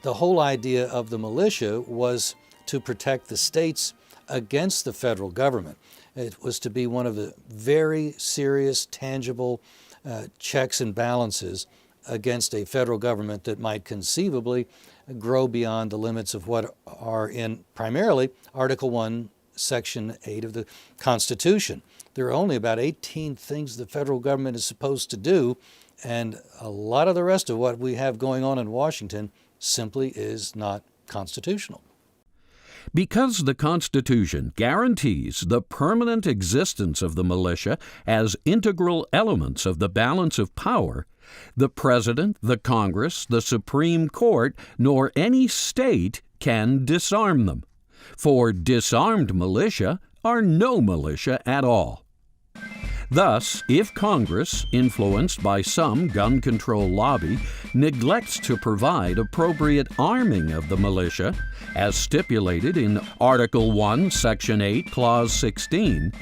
Speaker 18: The whole idea of the militia was to protect the states against the federal government. It was to be one of the very serious, tangible checks and balances against a federal government that might conceivably grow beyond the limits of what are in primarily Article 1, Section 8 of the Constitution. There are only about 18 things the federal government is supposed to do, and a lot of the rest of what we have going on in Washington simply is not constitutional.
Speaker 7: Because the Constitution guarantees the permanent existence of the militia as integral elements of the balance of power, the President, the Congress, the Supreme Court, nor any state can disarm them. For disarmed militia are no militia at all. Thus, if Congress, influenced by some gun control lobby, neglects to provide appropriate arming of the militia, as stipulated in Article 1, Section 8, Clause 16,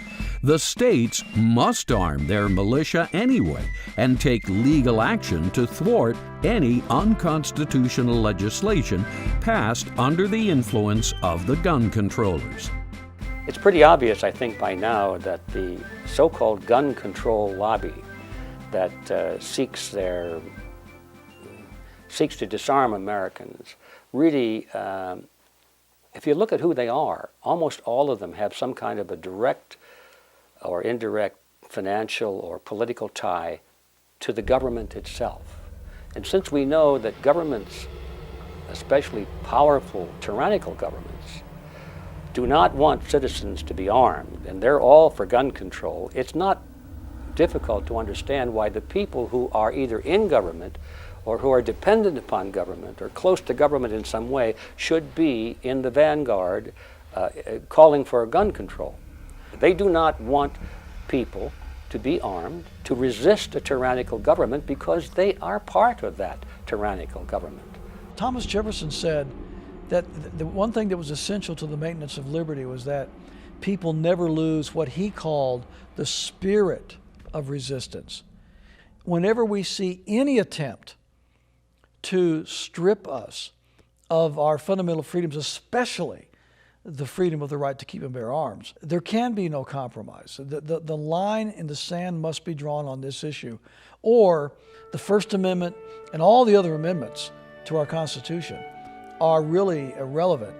Speaker 7: the states must arm their militia anyway and take legal action to thwart any unconstitutional legislation passed under the influence of the gun controllers.
Speaker 10: It's pretty obvious, I think, by now that the so-called gun control lobby that seeks to disarm Americans really, if you look at who they are, almost all of them have some kind of a direct or indirect financial or political tie to the government itself. And since we know that governments, especially powerful, tyrannical governments, do not want citizens to be armed, and they're all for gun control, it's not difficult to understand why the people who are either in government or who are dependent upon government or close to government in some way should be in the vanguard calling for gun control. They do not want people to be armed to resist a tyrannical government because they are part of that tyrannical government.
Speaker 15: Thomas Jefferson said that the one thing that was essential to the maintenance of liberty was that people never lose what he called the spirit of resistance. Whenever we see any attempt to strip us of our fundamental freedoms, especially the freedom of the right to keep and bear arms, there can be no compromise. The line in the sand must be drawn on this issue, or the First Amendment and all the other amendments to our Constitution are really irrelevant.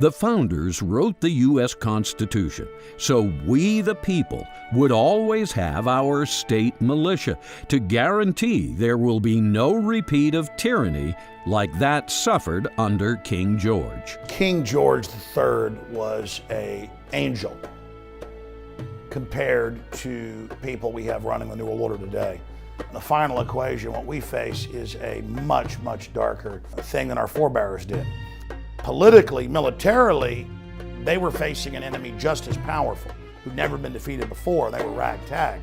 Speaker 7: The founders wrote the U.S. Constitution so we, the people, would always have our state militia to guarantee there will be no repeat of tyranny like that suffered under King George.
Speaker 9: King George III was an angel compared to people we have running the New World Order today. The final equation, what we face, is a much, much darker thing than our forebears did. Politically, militarily, they were facing an enemy just as powerful, who'd never been defeated before. They were ragtag.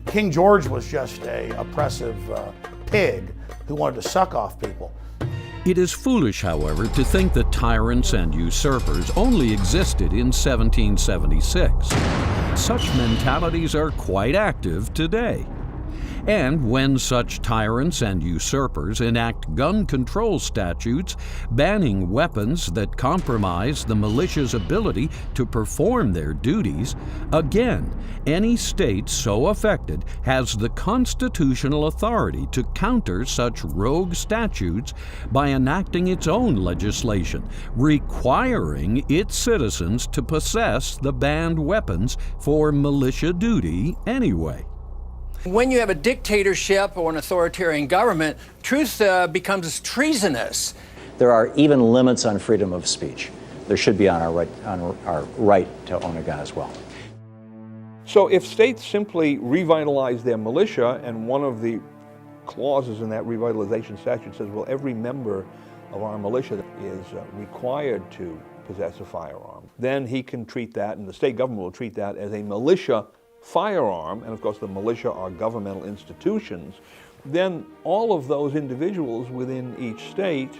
Speaker 9: King George was just an oppressive pig who wanted to suck off people.
Speaker 7: It is foolish, however, to think that tyrants and usurpers only existed in 1776. Such mentalities are quite active today. And when such tyrants and usurpers enact gun control statutes banning weapons that compromise the militia's ability to perform their duties, again, any state so affected has the constitutional authority to counter such rogue statutes by enacting its own legislation, requiring its citizens to possess the banned weapons for militia duty anyway.
Speaker 14: When you have a dictatorship or an authoritarian government, truth becomes treasonous.
Speaker 5: There are even limits on freedom of speech. There should be on our right to own a gun as well.
Speaker 8: So if states simply revitalize their militia, and one of the clauses in that revitalization statute says, well, every member of our militia is required to possess a firearm, then he can treat that, and the state government will treat that as a militia firearm, and of course the militia are governmental institutions, then all of those individuals within each state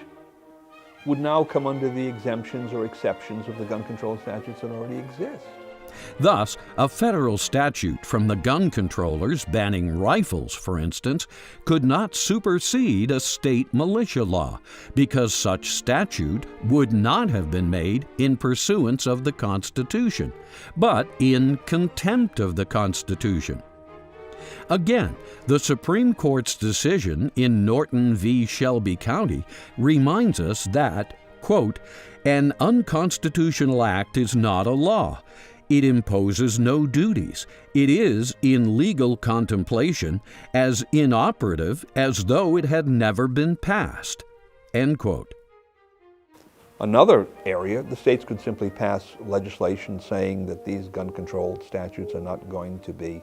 Speaker 8: would now come under the exemptions or exceptions of the gun control statutes that already exist.
Speaker 7: Thus, a federal statute from the gun controllers banning rifles, for instance, could not supersede a state militia law, because such statute would not have been made in pursuance of the Constitution, but in contempt of the Constitution. Again, the Supreme Court's decision in Norton v. Shelby County reminds us that, quote, an unconstitutional act is not a law. It imposes no duties. It is in legal contemplation, as inoperative as though it had never been passed. End quote.
Speaker 8: Another area, the states could simply pass legislation saying that these gun-controlled statutes are not going to be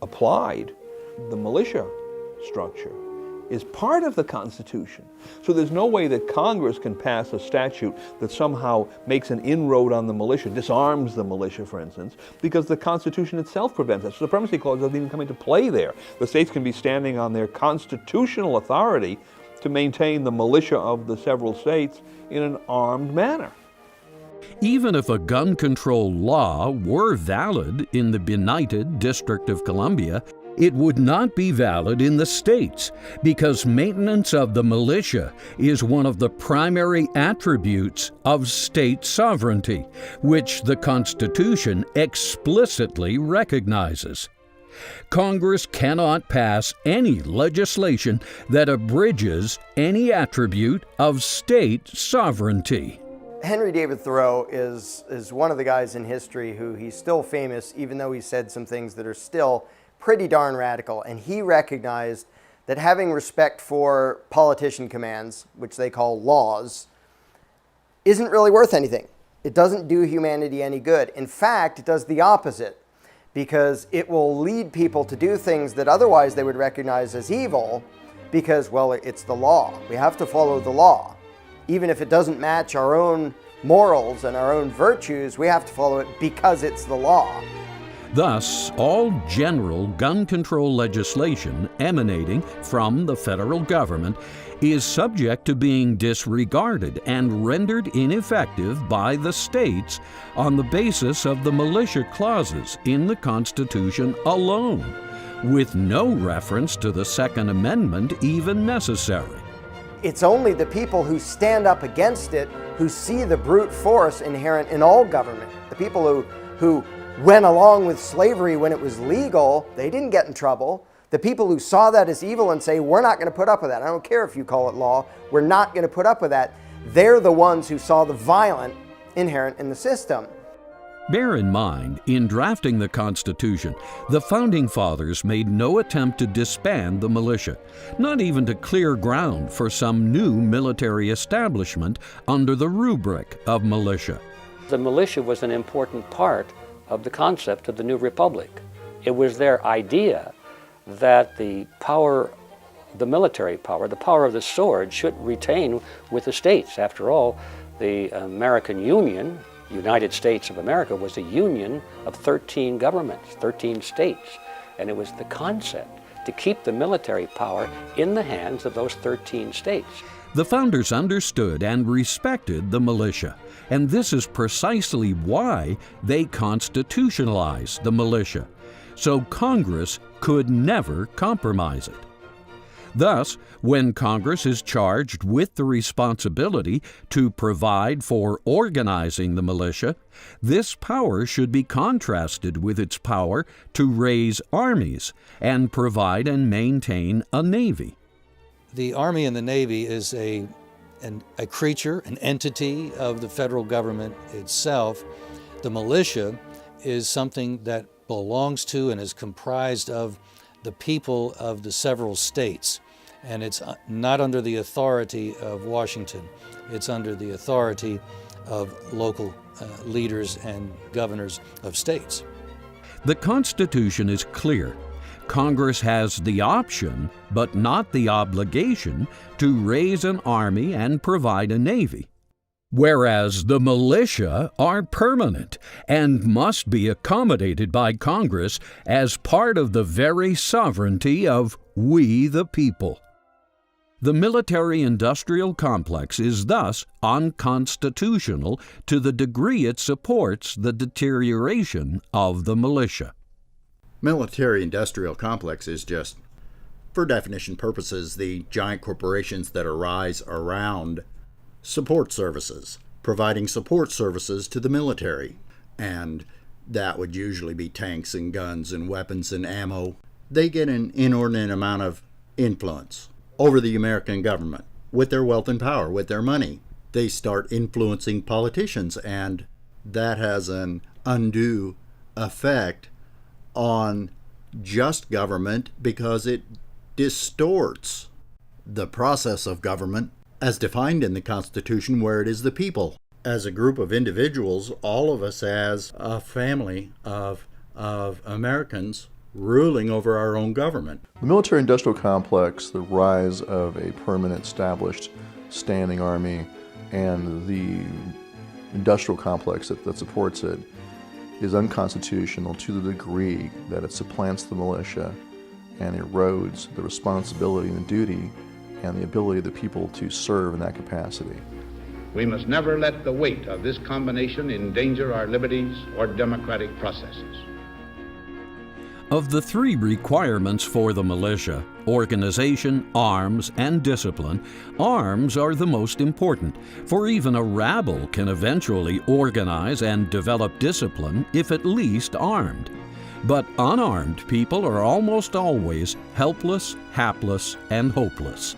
Speaker 8: applied. The militia structure is part of the Constitution. So there's no way that Congress can pass a statute that somehow makes an inroad on the militia, disarms the militia, for instance, because the Constitution itself prevents it. The Supremacy Clause doesn't even come into play there. The states can be standing on their constitutional authority to maintain the militia of the several states in an armed manner.
Speaker 7: Even if a gun control law were valid in the benighted District of Columbia, it would not be valid in the states because maintenance of the militia is one of the primary attributes of state sovereignty, which the Constitution explicitly recognizes. Congress cannot pass any legislation that abridges any attribute of state sovereignty.
Speaker 13: Henry David Thoreau is one of the guys in history who he's still famous, even though he said some things that are still pretty darn radical. And he recognized that having respect for politician commands, which they call laws, isn't really worth anything. It doesn't do humanity any good. In fact, it does the opposite, because it will lead people to do things that otherwise they would recognize as evil because, well, it's the law. We have to follow the law. Even if it doesn't match our own morals and our own virtues, we have to follow it because it's the law.
Speaker 7: Thus, all general gun control legislation emanating from the federal government is subject to being disregarded and rendered ineffective by the states on the basis of the militia clauses in the Constitution alone, with no reference to the Second Amendment even necessary.
Speaker 13: It's only the people who stand up against it who see the brute force inherent in all government. The people who went along with slavery when it was legal, they didn't get in trouble. The people who saw that as evil and say, we're not going to put up with that. I don't care if you call it law. We're not going to put up with that. They're the ones who saw the violent inherent in the system.
Speaker 7: Bear in mind, in drafting the Constitution, the Founding Fathers made no attempt to disband the militia, not even to clear ground for some new military establishment under the rubric of militia.
Speaker 10: The militia was an important part of the concept of the new republic. It was their idea that the power, the military power, the power of the sword should retain with the states. After all, the American Union, United States of America, was a union of 13 governments, 13 states. And it was the concept to keep the military power in the hands of those 13 states.
Speaker 7: The founders understood and respected the militia, and this is precisely why they constitutionalized the militia, so Congress could never compromise it. Thus, when Congress is charged with the responsibility to provide for organizing the militia, this power should be contrasted with its power to raise armies and provide and maintain a navy.
Speaker 18: The Army and the Navy is a creature, an entity of the federal government itself. The militia is something that belongs to and is comprised of the people of the several states. And it's not under the authority of Washington. It's under the authority of local leaders and governors of states.
Speaker 7: The Constitution is clear. Congress has the option, but not the obligation, to raise an army and provide a navy, whereas the militia are permanent and must be accommodated by Congress as part of the very sovereignty of we the people. The military-industrial complex is thus unconstitutional to the degree it supports the deterioration of the militia.
Speaker 19: Military-industrial complex is just, for definition purposes, the giant corporations that arise around support services, providing support services to the military. And that would usually be tanks and guns and weapons and ammo. They get an inordinate amount of influence over the American government with their wealth and power, with their money. They start influencing politicians, and that has an undue effect on just government because it distorts the process of government as defined in the Constitution, where it is the people. As a group of individuals, all of us as a family of Americans ruling over our own government.
Speaker 12: The military-industrial complex, the rise of a permanent, established, standing army, and the industrial complex that supports it is unconstitutional to the degree that it supplants the militia and erodes the responsibility and duty and the ability of the people to serve in that capacity.
Speaker 4: We must never let the weight of this combination endanger our liberties or democratic processes.
Speaker 7: Of the three requirements for the militia, organization, arms, and discipline, arms are the most important, for even a rabble can eventually organize and develop discipline if at least armed. But unarmed people are almost always helpless, hapless, and hopeless.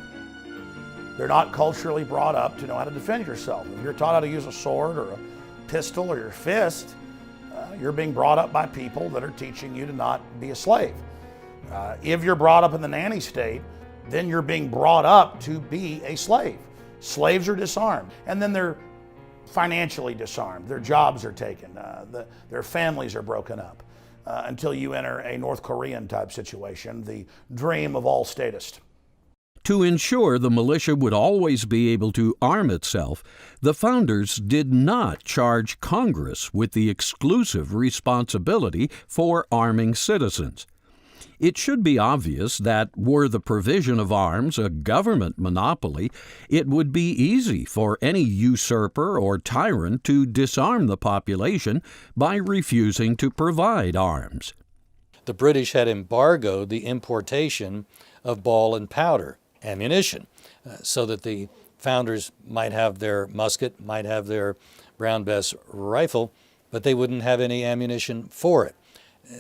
Speaker 9: They're not culturally brought up to know how to defend yourself. If you're taught how to use a sword or a pistol or your fist, you're being brought up by people that are teaching you to not be a slave. If you're brought up in the nanny state, then you're being brought up to be a slave. Slaves are disarmed, and then they're financially disarmed. Their jobs are taken. Their families are broken up until you enter a North Korean type situation, the dream of all statists.
Speaker 7: To ensure the militia would always be able to arm itself, the founders did not charge Congress with the exclusive responsibility for arming citizens. It should be obvious that were the provision of arms a government monopoly, it would be easy for any usurper or tyrant to disarm the population by refusing to provide arms.
Speaker 18: The British had embargoed the importation of ball and powder, ammunition, so that the founders might have their musket, might have their Brown Bess rifle, but they wouldn't have any ammunition for it.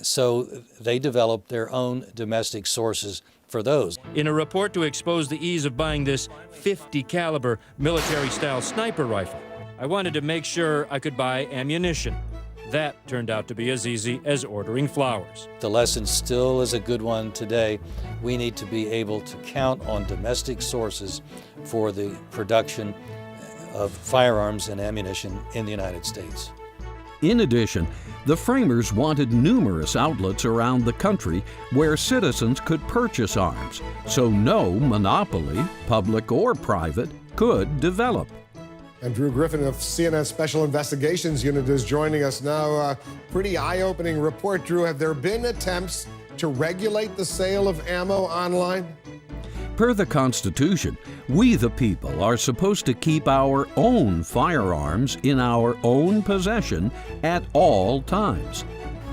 Speaker 18: So they developed their own domestic sources for those.
Speaker 3: In a report to expose the ease of buying this 50 caliber military-style sniper rifle, I wanted to make sure I could buy ammunition. That turned out to be as easy as ordering flowers.
Speaker 18: The lesson still is a good one today. We need to be able to count on domestic sources for the production of firearms and ammunition in the United States.
Speaker 7: In addition, the framers wanted numerous outlets around the country where citizens could purchase arms, so no monopoly, public or private, could develop.
Speaker 22: And Drew Griffin of CNN Special Investigations Unit is joining us now. Pretty eye-opening report, Drew. Have there been attempts to regulate the sale of ammo online?
Speaker 7: Per the Constitution, we the people are supposed to keep our own firearms in our own possession at all times.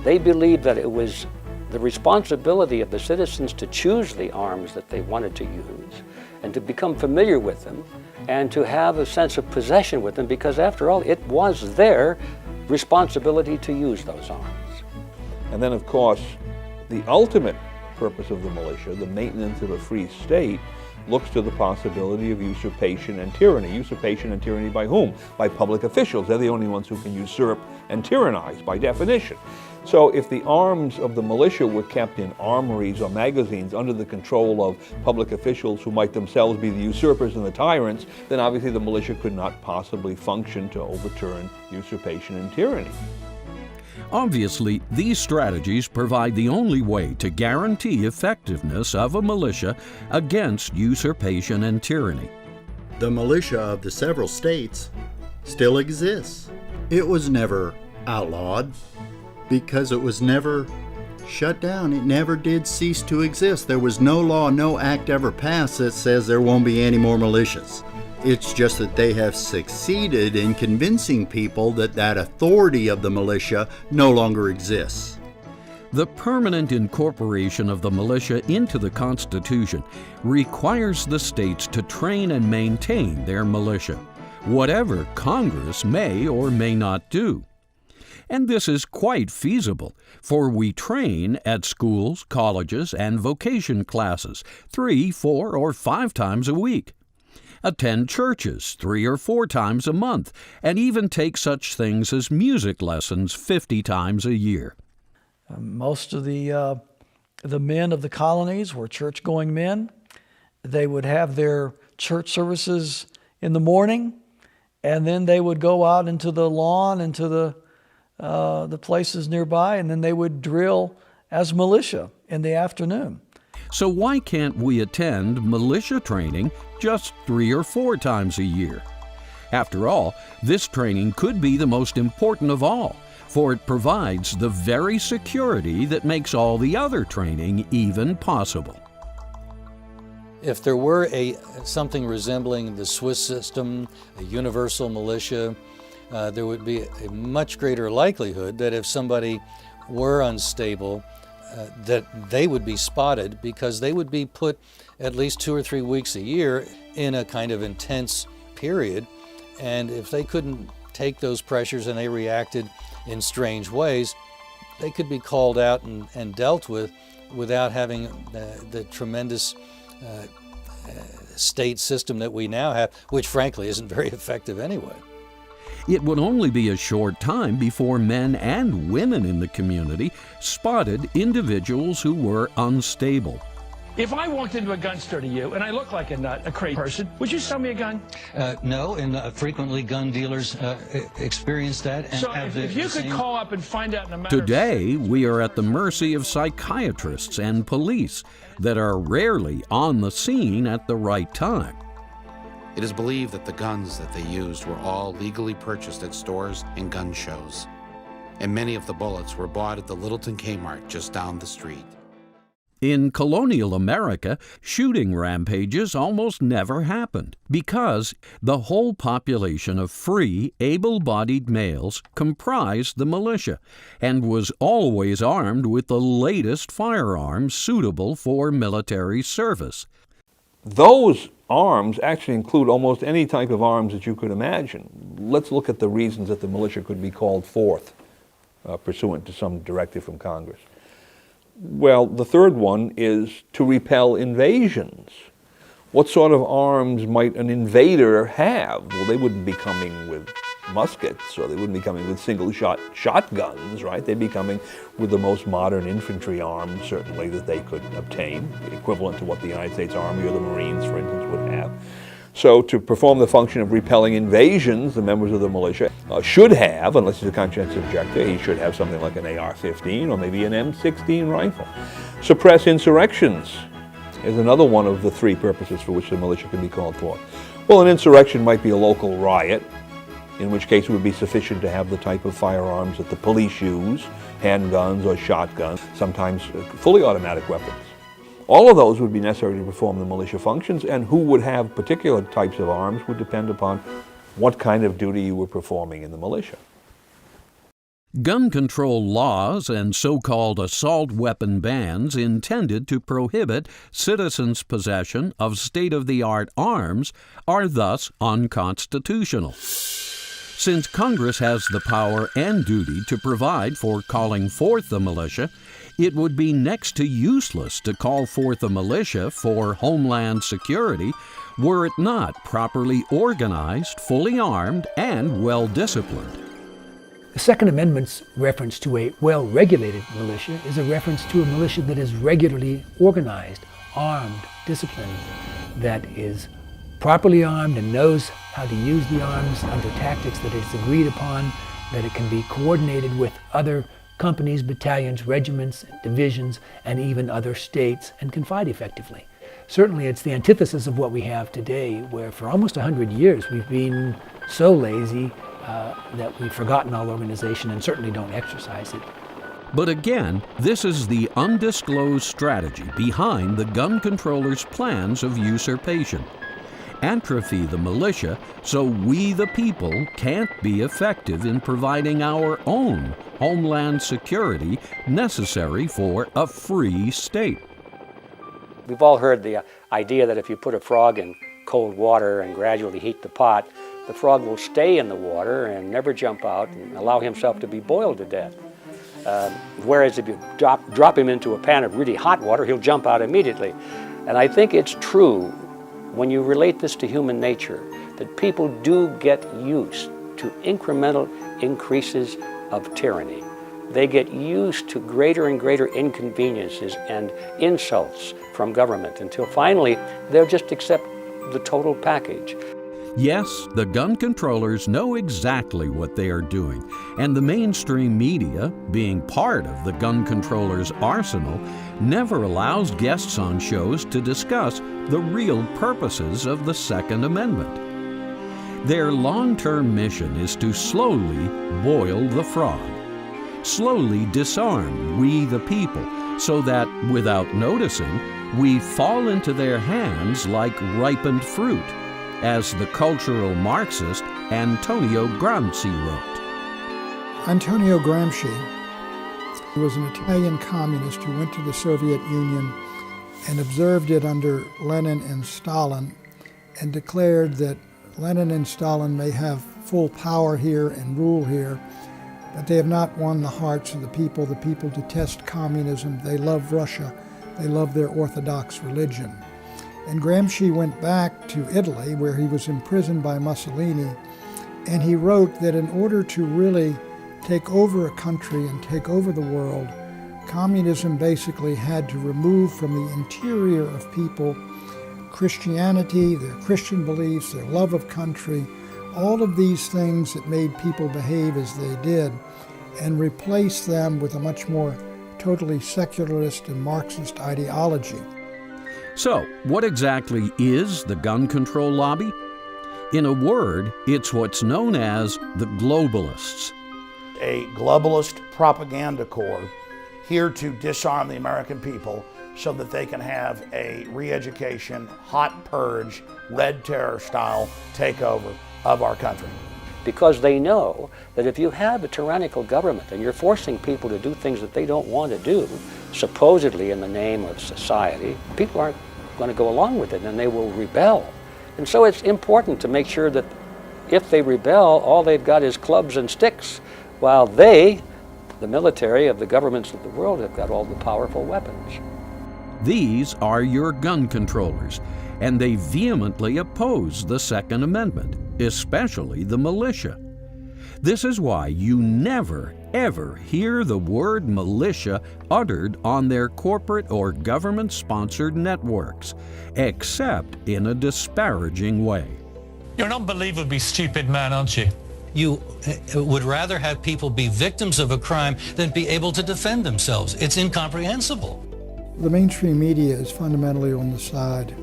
Speaker 10: They believed that it was the responsibility of the citizens to choose the arms that they wanted to use and to become familiar with them and to have a sense of possession with them, because after all, it was their responsibility to use those arms.
Speaker 8: And then, of course, the ultimate purpose of the militia, the maintenance of a free state, looks to the possibility of usurpation and tyranny. Usurpation and tyranny by whom? By public officials. They're the only ones who can usurp and tyrannize by definition. So if the arms of the militia were kept in armories or magazines under the control of public officials who might themselves be the usurpers and the tyrants, then obviously the militia could not possibly function to overturn usurpation and tyranny.
Speaker 7: Obviously, these strategies provide the only way to guarantee effectiveness of a militia against usurpation and tyranny.
Speaker 19: The militia of the several states still exists. It was never outlawed because it was never shut down. It never did cease to exist. There was no law, no act ever passed that says there won't be any more militias. It's just that they have succeeded in convincing people that that authority of the militia no longer exists.
Speaker 7: The permanent incorporation of the militia into the Constitution requires the states to train and maintain their militia, whatever Congress may or may not do. And this is quite feasible, for we train at schools, colleges, and vocation classes 3, 4, or 5 times a week. Attend churches 3 or 4 times a month, and even take such things as music lessons 50 times a year.
Speaker 15: Most of the men of the colonies were church-going men. They would have their church services in the morning, and then they would go out into the lawn, into the places nearby, and then they would drill as militia in the afternoon.
Speaker 7: So why can't we attend militia training just 3 or 4 times a year? After all, this training could be the most important of all, for it provides the very security that makes all the other training even possible.
Speaker 18: If there were something resembling the Swiss system, a universal militia, there would be a much greater likelihood that if somebody were unstable, that they would be spotted, because they would be put at least 2 or 3 weeks a year in a kind of intense period. And if they couldn't take those pressures and they reacted in strange ways, they could be called out and dealt with without having the tremendous state system that we now have, which frankly isn't very effective anyway.
Speaker 7: It would only be a short time before men and women in the community spotted individuals who were unstable.
Speaker 6: If I walked into a gun store to you and I look like a nut, a crazy person, would you sell me a gun?
Speaker 18: No, and frequently gun dealers experience that. And
Speaker 6: so if you could call up and find out in a matter
Speaker 7: Today, we are at the mercy of psychiatrists and police that are rarely on the scene at the right time.
Speaker 1: It is believed that the guns that they used were all legally purchased at stores and gun shows, and many of the bullets were bought at the Littleton Kmart just down the street.
Speaker 7: In colonial America, shooting rampages almost never happened because the whole population of free, able-bodied males comprised the militia and was always armed with the latest firearms suitable for military service.
Speaker 8: Those arms actually include almost any type of arms that you could imagine. Let's look at the reasons that the militia could be called forth pursuant to some directive from Congress. Well, the third one is to repel invasions. What sort of arms might an invader have? Well, they wouldn't be coming with muskets, or they wouldn't be coming with single-shot shotguns, right? They'd be coming with the most modern infantry arms, certainly, that they could obtain, equivalent to what the United States Army or the Marines, for instance, would have. So to perform the function of repelling invasions, the members of the militia should have, unless he's a conscientious objector, he should have something like an AR-15 or maybe an M16 rifle. Suppress insurrections is another one of the 3 purposes for which the militia can be called forth. Well, an insurrection might be a local riot, in which case it would be sufficient to have the type of firearms that the police use, handguns or shotguns, sometimes fully automatic weapons. All of those would be necessary to perform the militia functions, and who would have particular types of arms would depend upon what kind of duty you were performing in the militia.
Speaker 7: Gun control laws and so-called assault weapon bans intended to prohibit citizens' possession of state-of-the-art arms are thus unconstitutional. Since Congress has the power and duty to provide for calling forth the militia, it would be next to useless to call forth a militia for homeland security were it not properly organized, fully armed, and well-disciplined.
Speaker 20: The Second Amendment's reference to a well-regulated militia is a reference to a militia that is regularly organized, armed, disciplined, that is properly armed and knows how to use the arms under tactics that is agreed upon, that it can be coordinated with other companies, battalions, regiments, divisions, and even other states, and can fight effectively. Certainly it's the antithesis of what we have today, where for almost 100 years we've been so lazy that we've forgotten all organization and certainly don't exercise it.
Speaker 7: But again, this is the undisclosed strategy behind the gun controllers' plans of usurpation. Atrophy the militia so we the people can't be effective in providing our own homeland security necessary for a free state.
Speaker 10: We've all heard the idea that if you put a frog in cold water and gradually heat the pot, the frog will stay in the water and never jump out and allow himself to be boiled to death. Whereas if you drop him into a pan of really hot water, he'll jump out immediately. And I think it's true when you relate this to human nature, that people do get used to incremental increases of tyranny. They get used to greater and greater inconveniences and insults from government until finally they'll just accept the total package.
Speaker 7: Yes, the gun controllers know exactly what they are doing, and the mainstream media, being part of the gun controllers' arsenal, never allows guests on shows to discuss the real purposes of the Second Amendment. Their long-term mission is to slowly boil the frog, slowly disarm we the people, so that, without noticing, we fall into their hands like ripened fruit, as the cultural Marxist Antonio Gramsci wrote.
Speaker 11: Antonio Gramsci was an Italian communist who went to the Soviet Union and observed it under Lenin and Stalin and declared that Lenin and Stalin may have full power here and rule here, but they have not won the hearts of the people. The people detest communism. They love Russia. They love their Orthodox religion. And Gramsci went back to Italy, where he was imprisoned by Mussolini, and he wrote that in order to really take over a country and take over the world, communism basically had to remove from the interior of people Christianity, their Christian beliefs, their love of country, all of these things that made people behave as they did, and replace them with a much more totally secularist and Marxist ideology.
Speaker 7: So, what exactly is the gun control lobby? In a word, it's what's known as the globalists.
Speaker 9: A globalist propaganda corps here to disarm the American people so that they can have a re-education, hot purge, red terror style takeover of our country.
Speaker 10: Because they know that if you have a tyrannical government and you're forcing people to do things that they don't want to do, supposedly in the name of society, people aren't going to go along with it and they will rebel. And so it's important to make sure that if they rebel, all they've got is clubs and sticks, while they, the military of the governments of the world, have got all the powerful weapons.
Speaker 7: These are your gun controllers, and they vehemently oppose the Second Amendment, especially the militia. This is why you never, ever hear the word militia uttered on their corporate or government-sponsored networks, except in a disparaging way.
Speaker 16: You're an unbelievably stupid man, aren't you?
Speaker 18: You would rather have people be victims of a crime than be able to defend themselves. It's incomprehensible.
Speaker 11: The mainstream media is fundamentally on the side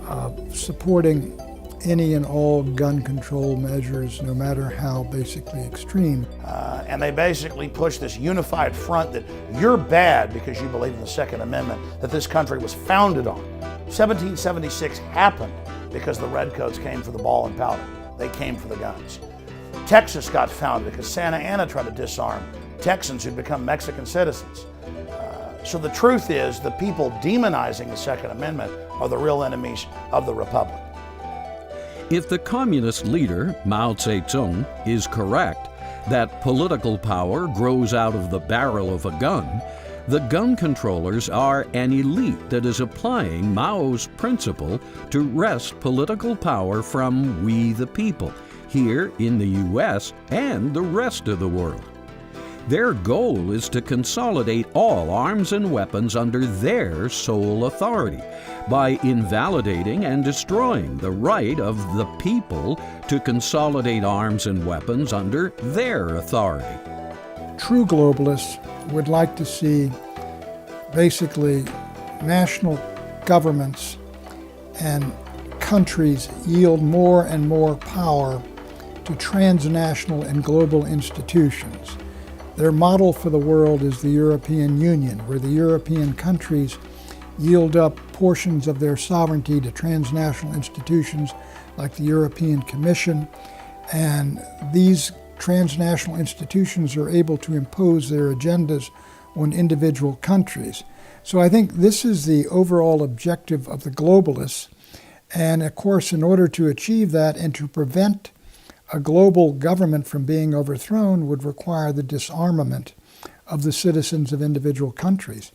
Speaker 11: of supporting any and all gun control measures, no matter how basically extreme.
Speaker 9: And they basically push this unified front that you're bad because you believe in the Second Amendment that this country was founded on. 1776 happened because the Redcoats came for the ball and powder. They came for the guns. Texas got founded because Santa Anna tried to disarm Texans who'd become Mexican citizens. So the truth is, the people demonizing the Second Amendment are the real enemies of the Republic.
Speaker 7: If the communist leader, Mao Zedong, is correct that political power grows out of the barrel of a gun, the gun controllers are an elite that is applying Mao's principle to wrest political power from we the people, here in the U.S. and the rest of the world. Their goal is to consolidate all arms and weapons under their sole authority by invalidating and destroying the right of the people to consolidate arms and weapons under their authority.
Speaker 11: True globalists would like to see basically national governments and countries yield more and more power to transnational and global institutions. Their model for the world is the European Union, where the European countries yield up portions of their sovereignty to transnational institutions like the European Commission, and these transnational institutions are able to impose their agendas on individual countries. So I think this is the overall objective of the globalists, and of course, in order to achieve that and to prevent a global government from being overthrown would require the disarmament of the citizens of individual countries.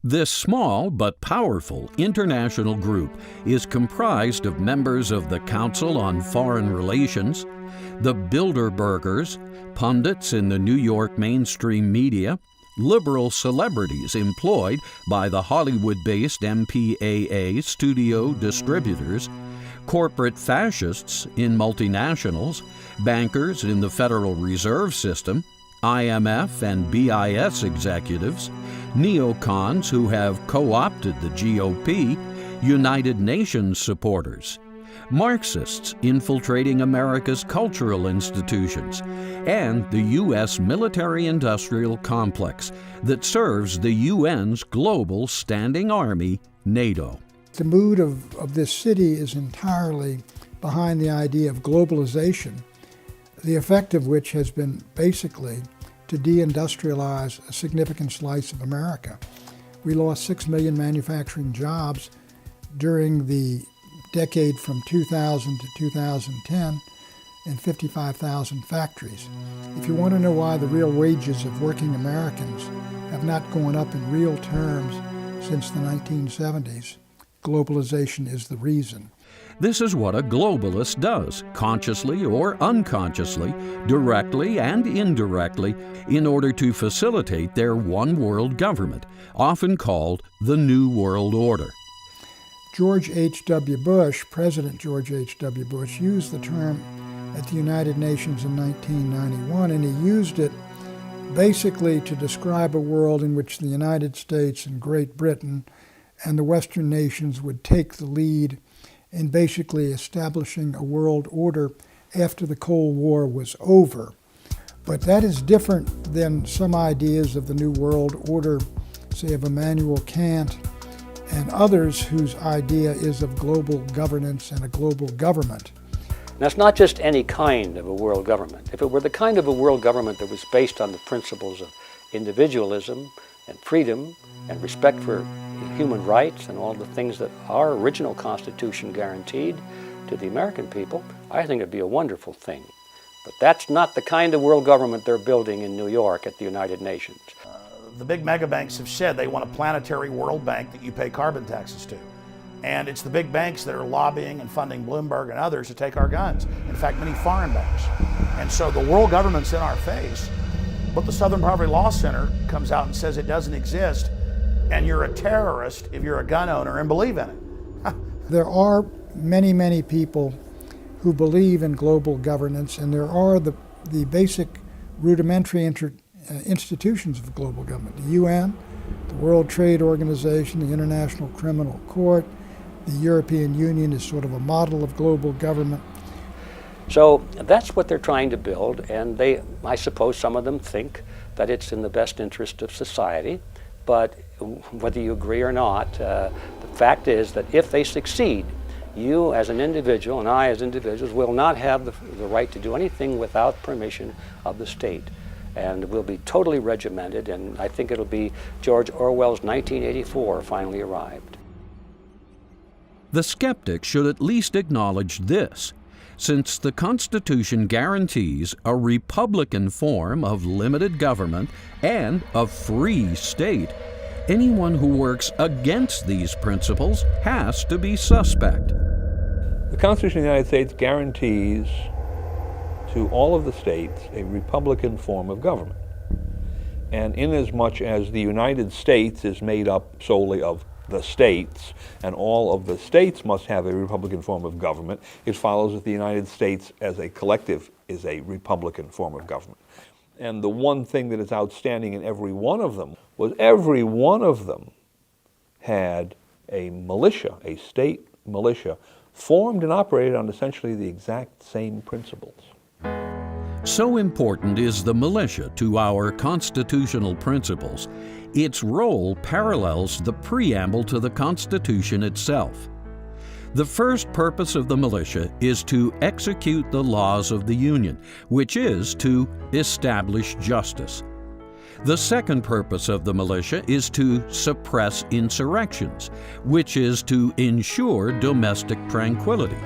Speaker 7: This small but powerful international group is comprised of members of the Council on Foreign Relations, the Bilderbergers, pundits in the New York mainstream media, liberal celebrities employed by the Hollywood-based MPAA studio distributors, corporate fascists in multinationals, bankers in the Federal Reserve System, IMF and BIS executives, neocons who have co-opted the GOP, United Nations supporters, Marxists infiltrating America's cultural institutions, and the U.S. military-industrial complex that serves the UN's global standing army, NATO.
Speaker 11: The mood of this city is entirely behind the idea of globalization, the effect of which has been basically to deindustrialize a significant slice of America. We lost 6 million manufacturing jobs during the decade from 2000 to 2010 and 55,000 factories. If you want to know why the real wages of working Americans have not gone up in real terms since the 1970s, globalization is the reason.
Speaker 7: This is what a globalist does, consciously or unconsciously, directly and indirectly, in order to facilitate their one-world government, often called the New World Order.
Speaker 11: George H.W. Bush, President George H.W. Bush, used the term at the United Nations in 1991, and he used it basically to describe a world in which the United States and Great Britain and the Western nations would take the lead in basically establishing a world order after the Cold War was over. But that is different than some ideas of the New World Order, say of Immanuel Kant and others whose idea is of global governance and a global government.
Speaker 10: Now, it's not just any kind of a world government. If it were the kind of a world government that was based on the principles of individualism and freedom and respect for human rights and all the things that our original Constitution guaranteed to the American people, I think it'd be a wonderful thing. But that's not the kind of world government they're building in New York at the United Nations.
Speaker 9: The big mega banks have said they want a planetary world bank that you pay carbon taxes to. And it's the big banks that are lobbying and funding Bloomberg and others to take our guns. In fact, many foreign banks. And so the world government's in our face, but the Southern Poverty Law Center comes out and says it doesn't exist, and you're a terrorist if you're a gun owner and believe in it.
Speaker 11: There are many, many people who believe in global governance, and there are the basic rudimentary institutions of global government. The UN, the World Trade Organization, the International Criminal Court, the European Union is sort of a model of global government.
Speaker 10: So that's what they're trying to build, and I suppose some of them think that it's in the best interest of society, but whether you agree or not, the fact is that if they succeed, you as an individual and I as individuals will not have the right to do anything without permission of the state. And we'll be totally regimented, and I think it'll be George Orwell's 1984 finally arrived.
Speaker 7: The skeptic should at least acknowledge this. Since the Constitution guarantees a republican form of limited government and a free state, anyone who works against these principles has to be suspect.
Speaker 8: The Constitution of the United States guarantees to all of the states a republican form of government. And inasmuch as the United States is made up solely of the states, and all of the states must have a republican form of government, it follows that the United States as a collective is a republican form of government. And the one thing that is outstanding in every one of them was every one of them had a militia, a state militia, formed and operated on essentially the exact same principles.
Speaker 7: So important is the militia to our constitutional principles, its role parallels the preamble to the Constitution itself. The first purpose of the militia is to execute the laws of the Union, which is to establish justice. The second purpose of the militia is to suppress insurrections, which is to ensure domestic tranquility.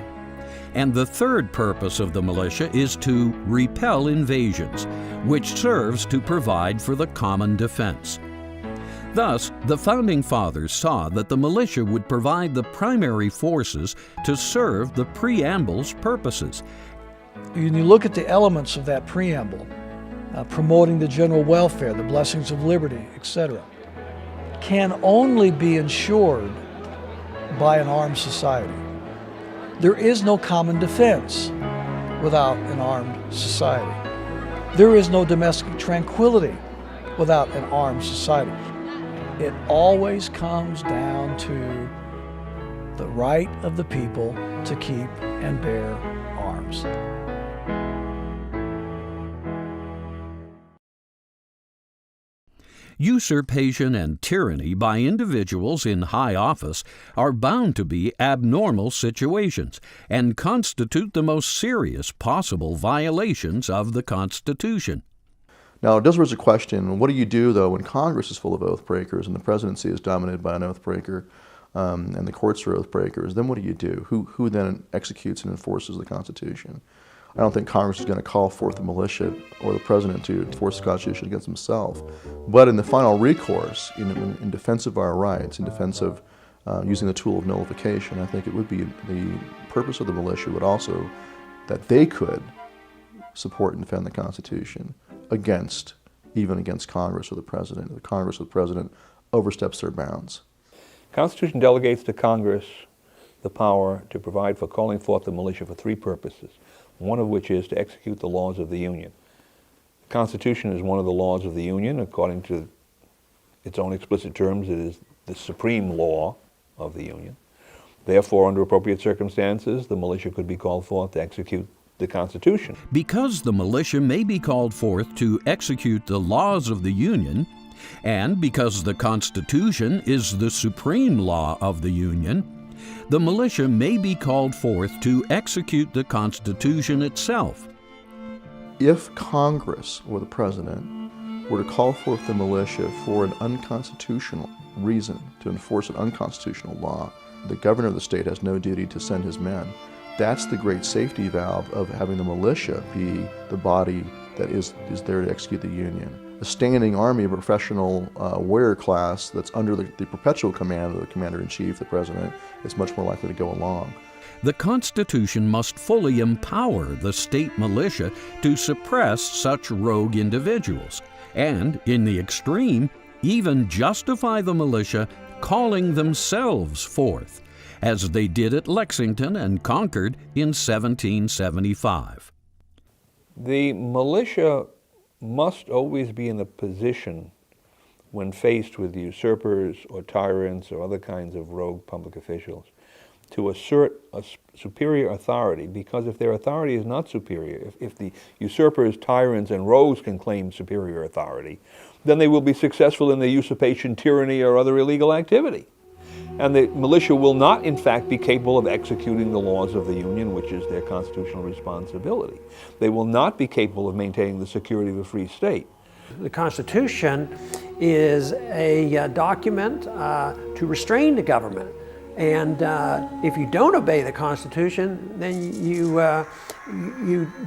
Speaker 7: And the third purpose of the militia is to repel invasions, which serves to provide for the common defense. Thus, the Founding Fathers saw that the militia would provide the primary forces to serve the preamble's purposes.
Speaker 15: When you look at the elements of that preamble, promoting the general welfare, the blessings of liberty, etc., can only be ensured by an armed society. There is no common defense without an armed society. There is no domestic tranquility without an armed society. It always comes down to the right of the people to keep and bear arms.
Speaker 7: Usurpation and tyranny by individuals in high office are bound to be abnormal situations and constitute the most serious possible violations of the Constitution.
Speaker 12: Now, it does raise a question, what do you do, though, when Congress is full of oath breakers and the presidency is dominated by an oath breaker and the courts are oath breakers? Then what do you do? Who then executes and enforces the Constitution? I don't think Congress is going to call forth the militia or the president to enforce the Constitution against himself. But in the final recourse, in defense of our rights, in defense of using the tool of nullification, I think it would be the purpose of the militia would also that they could support and defend the Constitution even against Congress or the President. The Congress or the President oversteps their bounds.
Speaker 8: The Constitution delegates to Congress the power to provide for calling forth the militia for three purposes, one of which is to execute the laws of the Union. The Constitution is one of the laws of the Union. According to its own explicit terms, it is the supreme law of the Union. Therefore, under appropriate circumstances, the militia could be called forth to execute the Constitution.
Speaker 7: Because the militia may be called forth to execute the laws of the Union, and because the Constitution is the supreme law of the Union, the militia may be called forth to execute the Constitution itself.
Speaker 12: If Congress or the President were to call forth the militia for an unconstitutional reason, to enforce an unconstitutional law, the governor of the state has no duty to send his men. That's the great safety valve of having the militia be the body that is there to execute the Union. A standing army, a professional warrior class that's under the perpetual command of the Commander-in-Chief, the President, is much more likely to go along.
Speaker 7: The Constitution must fully empower the state militia to suppress such rogue individuals, and, in the extreme, even justify the militia calling themselves forth, as they did at Lexington and Concord in 1775.
Speaker 8: The militia must always be in a position, when faced with usurpers or tyrants or other kinds of rogue public officials, to assert a superior authority, because if their authority is not superior, if the usurpers, tyrants, and rogues can claim superior authority, then they will be successful in their usurpation, tyranny, or other illegal activity. And the militia will not, in fact, be capable of executing the laws of the Union, which is their constitutional responsibility. They will not be capable of maintaining the security of a free state.
Speaker 14: The Constitution is a document to restrain the government. And if you don't obey the Constitution, then you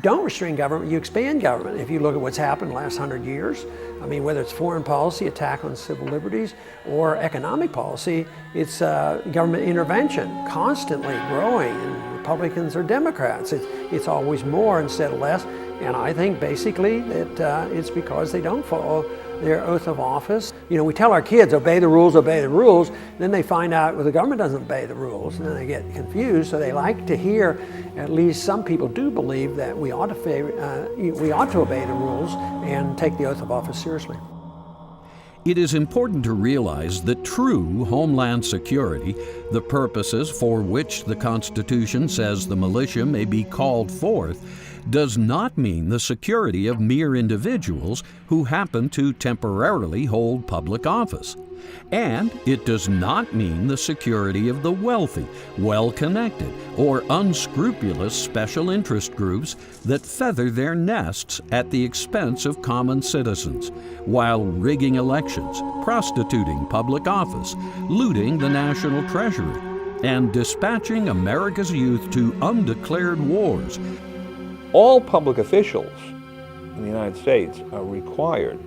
Speaker 14: don't restrain government, you expand government. If you look at what's happened in the last 100 years, I mean, whether it's foreign policy, attack on civil liberties, or economic policy, it's government intervention, constantly growing, and Republicans or Democrats. It's always more instead of less, and I think basically that it's because they don't follow their oath of office. You know, we tell our kids, obey the rules, then they find out, well, the government doesn't obey the rules, and then they get confused, so they like to hear, at least some people do believe that we ought to obey the rules and take the oath of office seriously.
Speaker 7: It is important to realize that true homeland security, the purposes for which the Constitution says the militia may be called forth, does not mean the security of mere individuals who happen to temporarily hold public office. And it does not mean the security of the wealthy, well-connected, or unscrupulous special interest groups that feather their nests at the expense of common citizens, while rigging elections, prostituting public office, looting the national treasury, and dispatching America's youth to undeclared wars.
Speaker 8: All public officials in the United States are required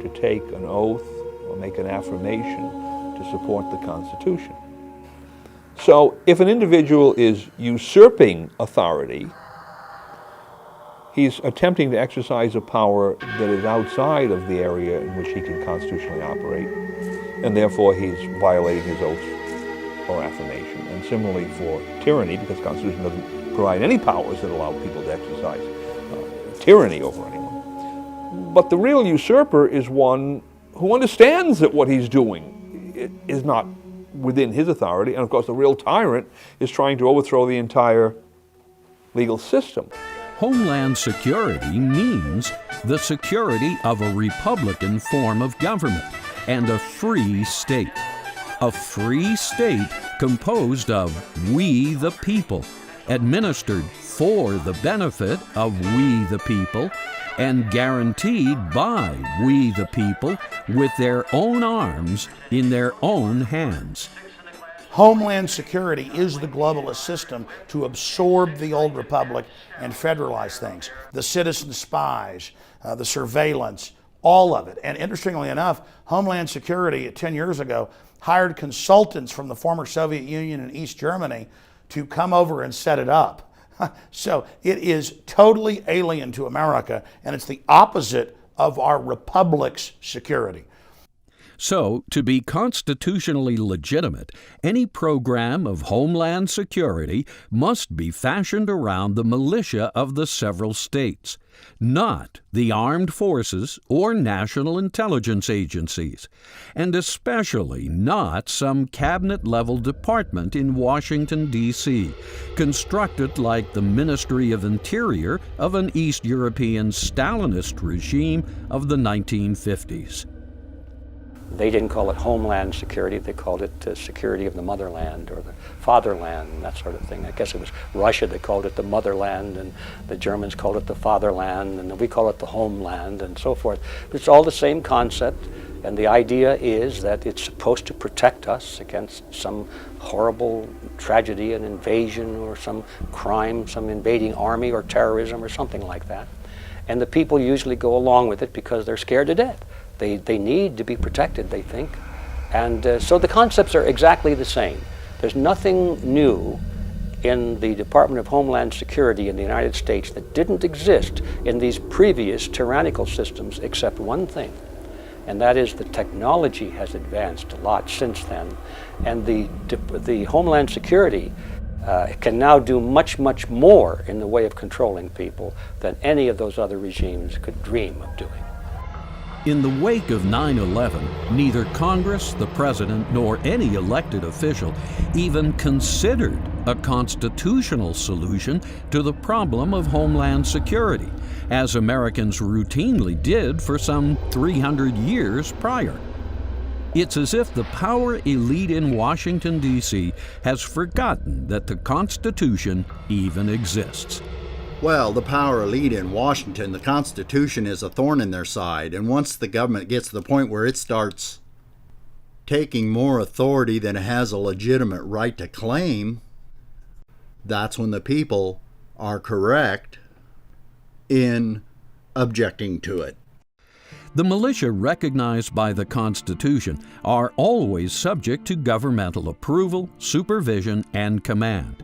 Speaker 8: to take an oath or make an affirmation to support the Constitution. So if an individual is usurping authority, he's attempting to exercise a power that is outside of the area in which he can constitutionally operate, and therefore he's violating his oath or affirmation. And similarly for tyranny, because the Constitution doesn't provide any powers that allow people to exercise tyranny over anyone. But the real usurper is one who understands that what he's doing is not within his authority, and of course the real tyrant is trying to overthrow the entire legal system.
Speaker 7: Homeland security means the security of a republican form of government and a free state. A free state composed of we the people, administered for the benefit of we the people, and guaranteed by we the people with their own arms in their own hands.
Speaker 9: Homeland security is the globalist system to absorb the old republic and federalize things. The citizen spies, the surveillance, all of it. And interestingly enough, Homeland Security 10 years ago hired consultants from the former Soviet Union and East Germany to come over and set it up. So it is totally alien to America, and it's the opposite of our republic's security.
Speaker 7: So, to be constitutionally legitimate, any program of homeland security must be fashioned around the militia of the several states, not the armed forces or national intelligence agencies, and especially not some cabinet-level department in Washington, D.C., constructed like the Ministry of Interior of an East European Stalinist regime of the 1950s.
Speaker 10: They didn't call it Homeland Security, they called it security of the motherland or the fatherland, that sort of thing. I guess it was Russia that called it the motherland, and the Germans called it the fatherland, and we call it the homeland, and so forth. But it's all the same concept, and the idea is that it's supposed to protect us against some horrible tragedy, an invasion, or some crime, some invading army or terrorism or something like that. And the people usually go along with it because they're scared to death. They need to be protected, they think. And so the concepts are exactly the same. There's nothing new in the Department of Homeland Security in the United States that didn't exist in these previous tyrannical systems except one thing, and that is the technology has advanced a lot since then. And the Homeland Security can now do much, much more in the way of controlling people than any of those other regimes could dream of doing.
Speaker 7: In the wake of 9/11, neither Congress, the President, nor any elected official even considered a constitutional solution to the problem of homeland security, as Americans routinely did for some 300 years prior. It's as if the power elite in Washington, D.C. has forgotten that the Constitution even exists.
Speaker 19: Well, the power elite in Washington, the Constitution is a thorn in their side, and once the government gets to the point where it starts taking more authority than it has a legitimate right to claim, that's when the people are correct in objecting to it.
Speaker 7: The militia recognized by the Constitution are always subject to governmental approval, supervision, and command.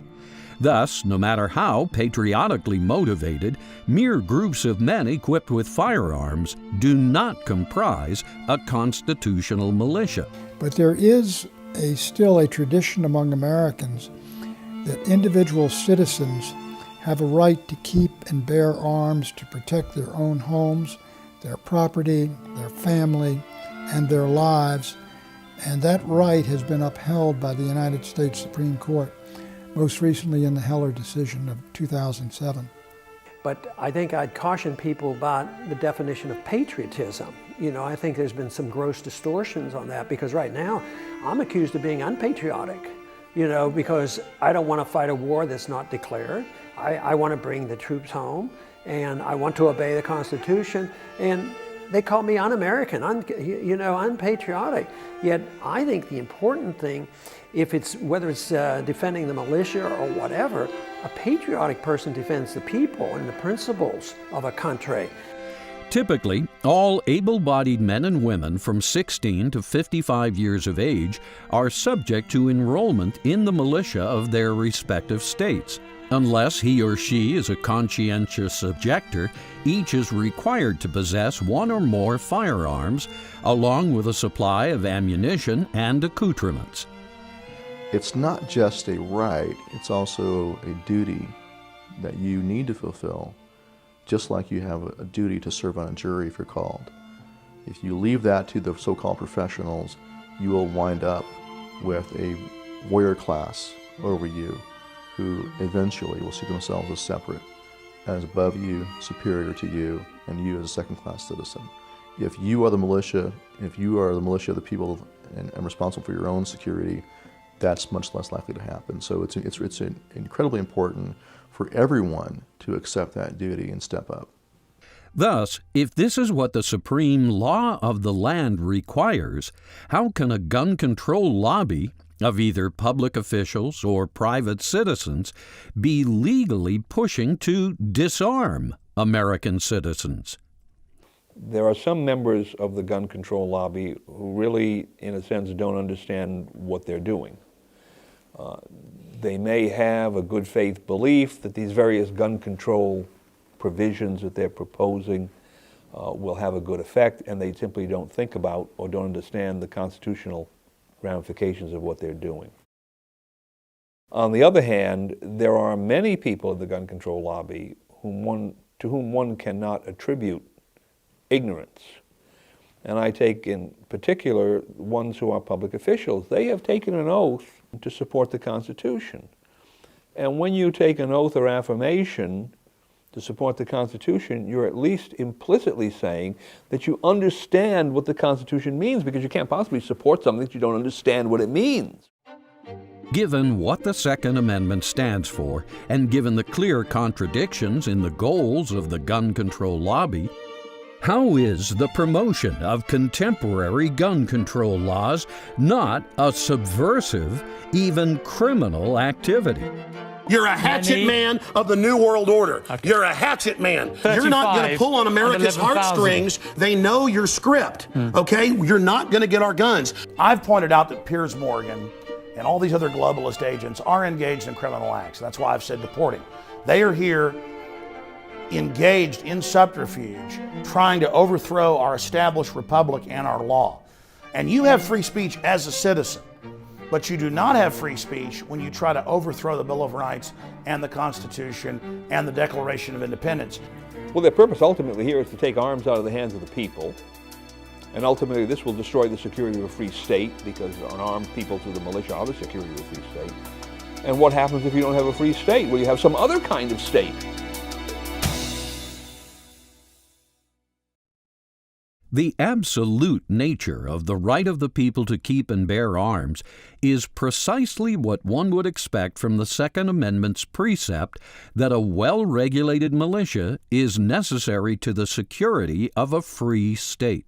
Speaker 7: Thus, no matter how patriotically motivated, mere groups of men equipped with firearms do not comprise a constitutional militia.
Speaker 11: But there is still a tradition among Americans that individual citizens have a right to keep and bear arms to protect their own homes, their property, their family, and their lives, and that right has been upheld by the United States Supreme Court, most recently in the Heller decision of 2007.
Speaker 14: But I think I'd caution people about the definition of patriotism. You know, I think there's been some gross distortions on that, because right now I'm accused of being unpatriotic, you know, because I don't want to fight a war that's not declared. I want to bring the troops home, and I want to obey the Constitution, and they call me un-American, unpatriotic. Yet I think the important thing, whether it's defending the militia or whatever, a patriotic person defends the people and the principles of a country.
Speaker 7: Typically, all able-bodied men and women from 16 to 55 years of age are subject to enrollment in the militia of their respective states. Unless he or she is a conscientious objector, each is required to possess one or more firearms, along with a supply of ammunition and accoutrements.
Speaker 12: it's not just a right, it's also a duty that you need to fulfill, just like you have a duty to serve on a jury if you're called. If you leave that to the so-called professionals, you will wind up with a warrior class over you who eventually will see themselves as separate, as above you, superior to you, and you as a second-class citizen. If you are the militia, if you are the militia of the people and responsible for your own security, that's much less likely to happen. So it's incredibly important for everyone to accept that duty and step up.
Speaker 7: Thus, if this is what the supreme law of the land requires, how can a gun control lobby of either public officials or private citizens be legally pushing to disarm American citizens?
Speaker 8: There are some members of the gun control lobby who really, in a sense, don't understand what they're doing. They may have a good faith belief that these various gun control provisions that they're proposing will have a good effect, and they simply don't think about or don't understand the constitutional ramifications of what they're doing. On the other hand, there are many people in the gun control lobby to whom one cannot attribute ignorance. And I take in particular ones who are public officials. They have taken an oath to support the Constitution. And when you take an oath or affirmation to support the Constitution, you're at least implicitly saying that you understand what the Constitution means, because you can't possibly support something that you don't understand what it means.
Speaker 7: Given what the Second Amendment stands for, and given the clear contradictions in the goals of the gun control lobby, how is the promotion of contemporary gun control laws not a subversive, even criminal activity?
Speaker 2: You're a hatchet man of the New World Order. Okay. You're a hatchet man. You're not going to pull on America's heartstrings. They know your script, okay? You're not going to get our guns.
Speaker 9: I've pointed out that Piers Morgan and all these other globalist agents are engaged in criminal acts. That's why I've said deporting. They are here engaged in subterfuge, trying to overthrow our established republic and our law. And you have free speech as a citizen, but you do not have free speech when you try to overthrow the Bill of Rights and the Constitution and the Declaration of Independence.
Speaker 8: Well, their purpose ultimately here is to take arms out of the hands of the people. And ultimately this will destroy the security of a free state, because unarmed people through the militia are the security of a free state. And what happens if you don't have a free state? Well, you have some other kind of state.
Speaker 7: The absolute nature of the right of the people to keep and bear arms is precisely what one would expect from the Second Amendment's precept that a well-regulated militia is necessary to the security of a free state.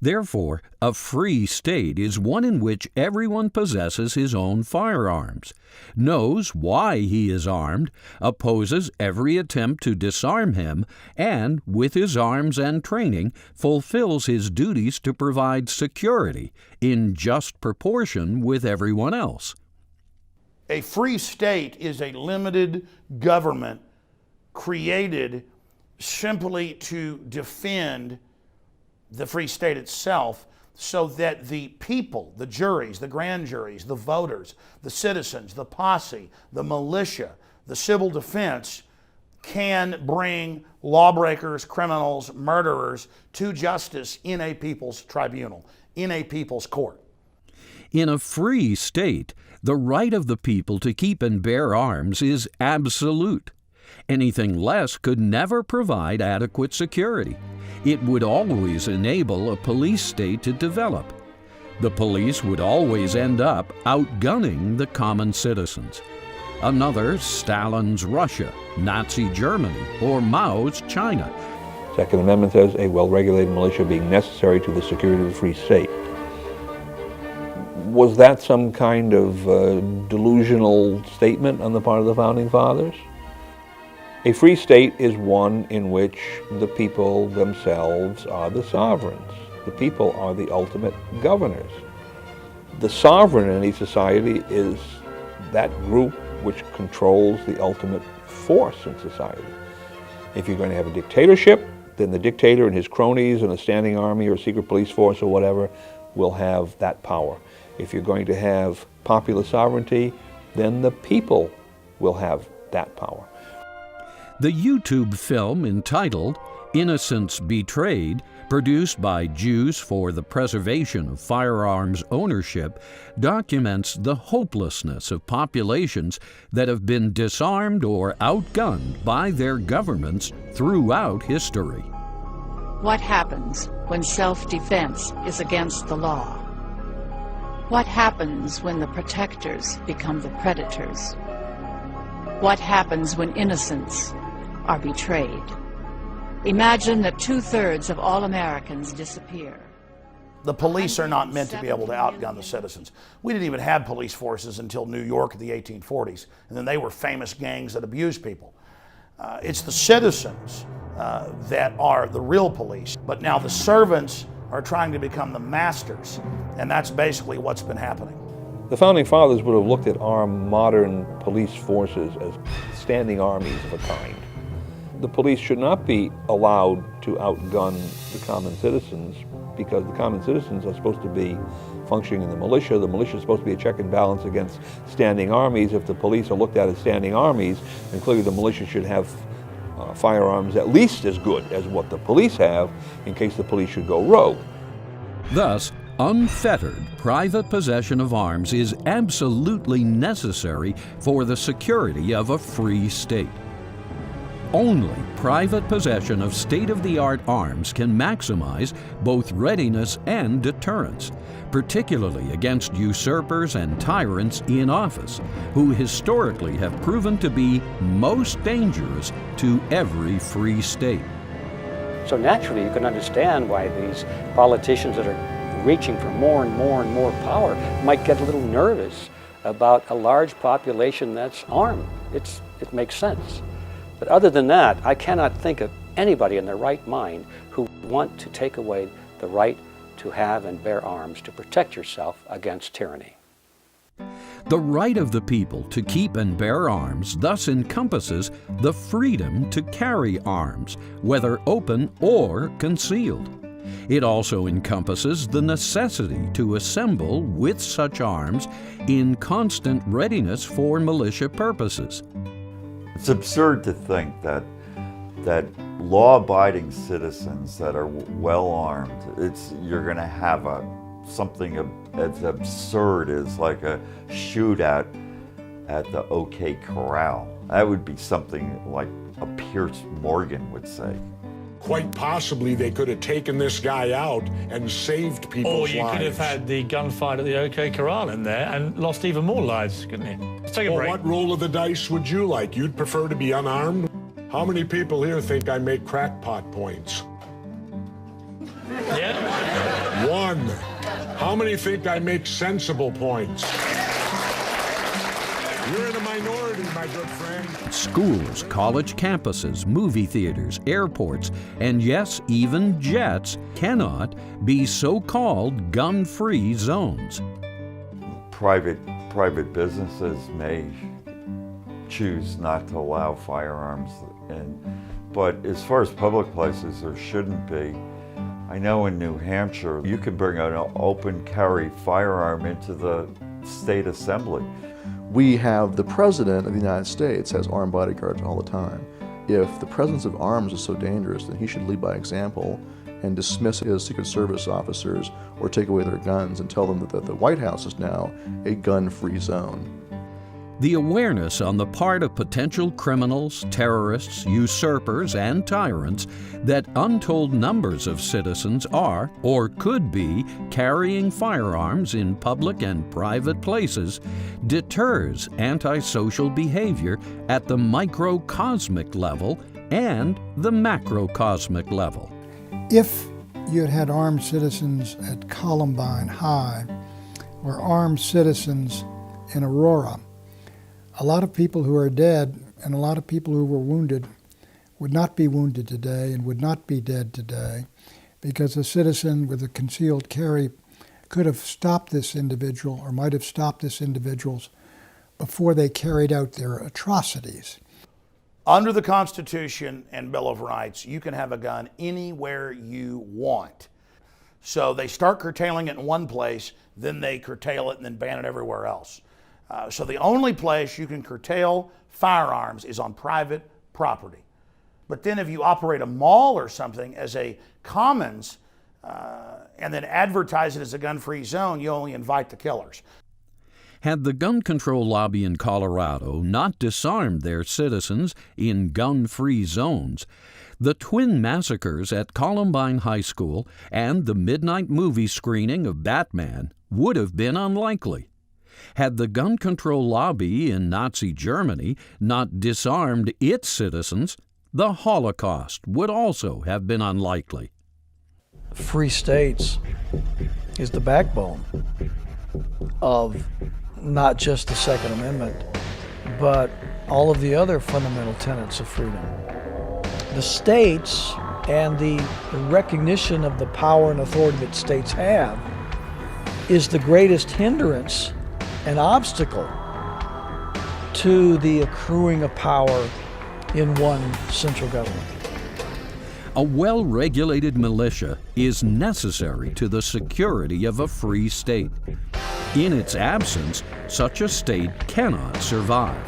Speaker 7: Therefore, a free state is one in which everyone possesses his own firearms, knows why he is armed, opposes every attempt to disarm him, and, with his arms and training, fulfills his duties to provide security in just proportion with everyone else.
Speaker 9: A free state is a limited government created simply to defend the free state itself, so that the people, the juries, the grand juries, the voters, the citizens, the posse, the militia, the civil defense can bring lawbreakers, criminals, murderers to justice in a people's tribunal, in a people's court.
Speaker 7: In a free state, the right of the people to keep and bear arms is absolute. Anything less could never provide adequate security. It would always enable a police state to develop. The police would always end up outgunning the common citizens. Another Stalin's Russia, Nazi Germany, or Mao's China.
Speaker 8: Second Amendment says a well-regulated militia being necessary to the security of a free state. Was that some kind of delusional statement on the part of the Founding Fathers? A free state is one in which the people themselves are the sovereigns. The people are the ultimate governors. The sovereign in any society is that group which controls the ultimate force in society. If you're going to have a dictatorship, then the dictator and his cronies and a standing army or secret police force or whatever will have that power. If you're going to have popular sovereignty, then the people will have that power.
Speaker 7: The YouTube film entitled Innocents Betrayed, produced by Jews for the Preservation of Firearms Ownership, documents the hopelessness of populations that have been disarmed or outgunned by their governments throughout history.
Speaker 17: What happens when self-defense is against the law? What happens when the protectors become the predators? What happens when innocents are betrayed? Imagine that 2/3 of all Americans disappear.
Speaker 9: The police are not meant to be able to outgun the citizens. We didn't even have police forces until New York in the 1840s, and then they were famous gangs that abused people. It's the citizens that are the real police, but now the servants are trying to become the masters, and that's basically what's been happening.
Speaker 8: The Founding Fathers would have looked at our modern police forces as standing armies of a kind. The police should not be allowed to outgun the common citizens, because the common citizens are supposed to be functioning in the militia. The militia is supposed to be a check and balance against standing armies. If the police are looked at as standing armies, then clearly the militia should have firearms at least as good as what the police have in case the police should go rogue.
Speaker 7: Thus, unfettered private possession of arms is absolutely necessary for the security of a free state. Only private possession of state-of-the-art arms can maximize both readiness and deterrence, particularly against usurpers and tyrants in office, who historically have proven to be most dangerous to every free state.
Speaker 10: So naturally, you can understand why these politicians that are reaching for more and more and more power might get a little nervous about a large population that's armed. It makes sense. But other than that, I cannot think of anybody in their right mind who want to take away the right to have and bear arms to protect yourself against tyranny.
Speaker 7: The right of the people to keep and bear arms thus encompasses the freedom to carry arms, whether open or concealed. It also encompasses the necessity to assemble with such arms in constant readiness for militia purposes.
Speaker 21: It's absurd to think that law-abiding citizens that are well-armed, you're going to have something as absurd as like a shootout at the OK Corral. That would be something like a Pierce Morgan would say.
Speaker 22: Quite possibly they could have taken this guy out and saved people's lives.
Speaker 16: Or you could have had the gunfight at the OK Corral in there and lost even more lives, couldn't you? Let's take a break.
Speaker 22: What roll of the dice would you like? You'd prefer to be unarmed? How many people here think I make crackpot points?
Speaker 16: Yeah.
Speaker 22: One. How many think I make sensible points? You're in a minority, my good friend.
Speaker 7: Schools, college campuses, movie theaters, airports, and yes, even jets cannot be so-called gun-free zones.
Speaker 21: Private businesses may choose not to allow firearms, but as far as public places, there shouldn't be. I know in New Hampshire, you can bring an open carry firearm into the state assembly.
Speaker 12: We have the President of the United States has armed bodyguards all the time. If the presence of arms is so dangerous, then he should lead by example and dismiss his Secret Service officers or take away their guns and tell them that the White House is now a gun-free zone.
Speaker 7: The awareness on the part of potential criminals, terrorists, usurpers, and tyrants that untold numbers of citizens are, or could be, carrying firearms in public and private places deters antisocial behavior at the microcosmic level and the macrocosmic level.
Speaker 11: If you had armed citizens at Columbine High or armed citizens in Aurora, a lot of people who are dead and a lot of people who were wounded would not be wounded today and would not be dead today because a citizen with a concealed carry could have stopped this individual or might have stopped this individuals before they carried out their atrocities.
Speaker 9: Under the Constitution and Bill of Rights, you can have a gun anywhere you want. So they start curtailing it in one place, then they curtail it and then ban it everywhere else. So the only place you can curtail firearms is on private property. But then if you operate a mall or something as a commons and then advertise it as a gun-free zone, you only invite the killers.
Speaker 7: Had the gun control lobby in Colorado not disarmed their citizens in gun-free zones, the twin massacres at Columbine High School and the midnight movie screening of Batman would have been unlikely. Had the gun control lobby in Nazi Germany not disarmed its citizens, the Holocaust would also have been unlikely.
Speaker 15: Free states is the backbone of not just the Second Amendment, but all of the other fundamental tenets of freedom. The states and the recognition of the power and authority that states have is the greatest hindrance and obstacle to the accruing of power in one central government.
Speaker 7: A well-regulated militia is necessary to the security of a free state. In its absence, such a state cannot survive.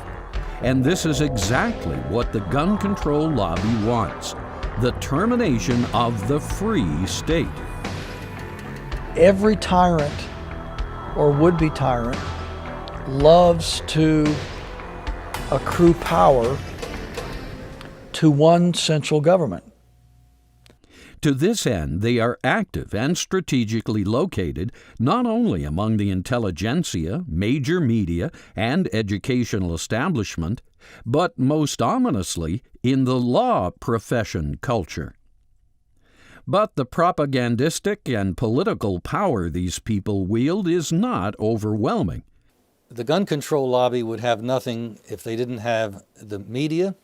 Speaker 7: And this is exactly what the gun control lobby wants: the termination of the free state.
Speaker 15: Every tyrant or would-be tyrant loves to accrue power to one central government.
Speaker 7: To this end, they are active and strategically located not only among the intelligentsia, major media, and educational establishment, but most ominously in the law profession culture. But the propagandistic and political power these people wield is not overwhelming.
Speaker 18: The gun control lobby would have nothing if they didn't have the media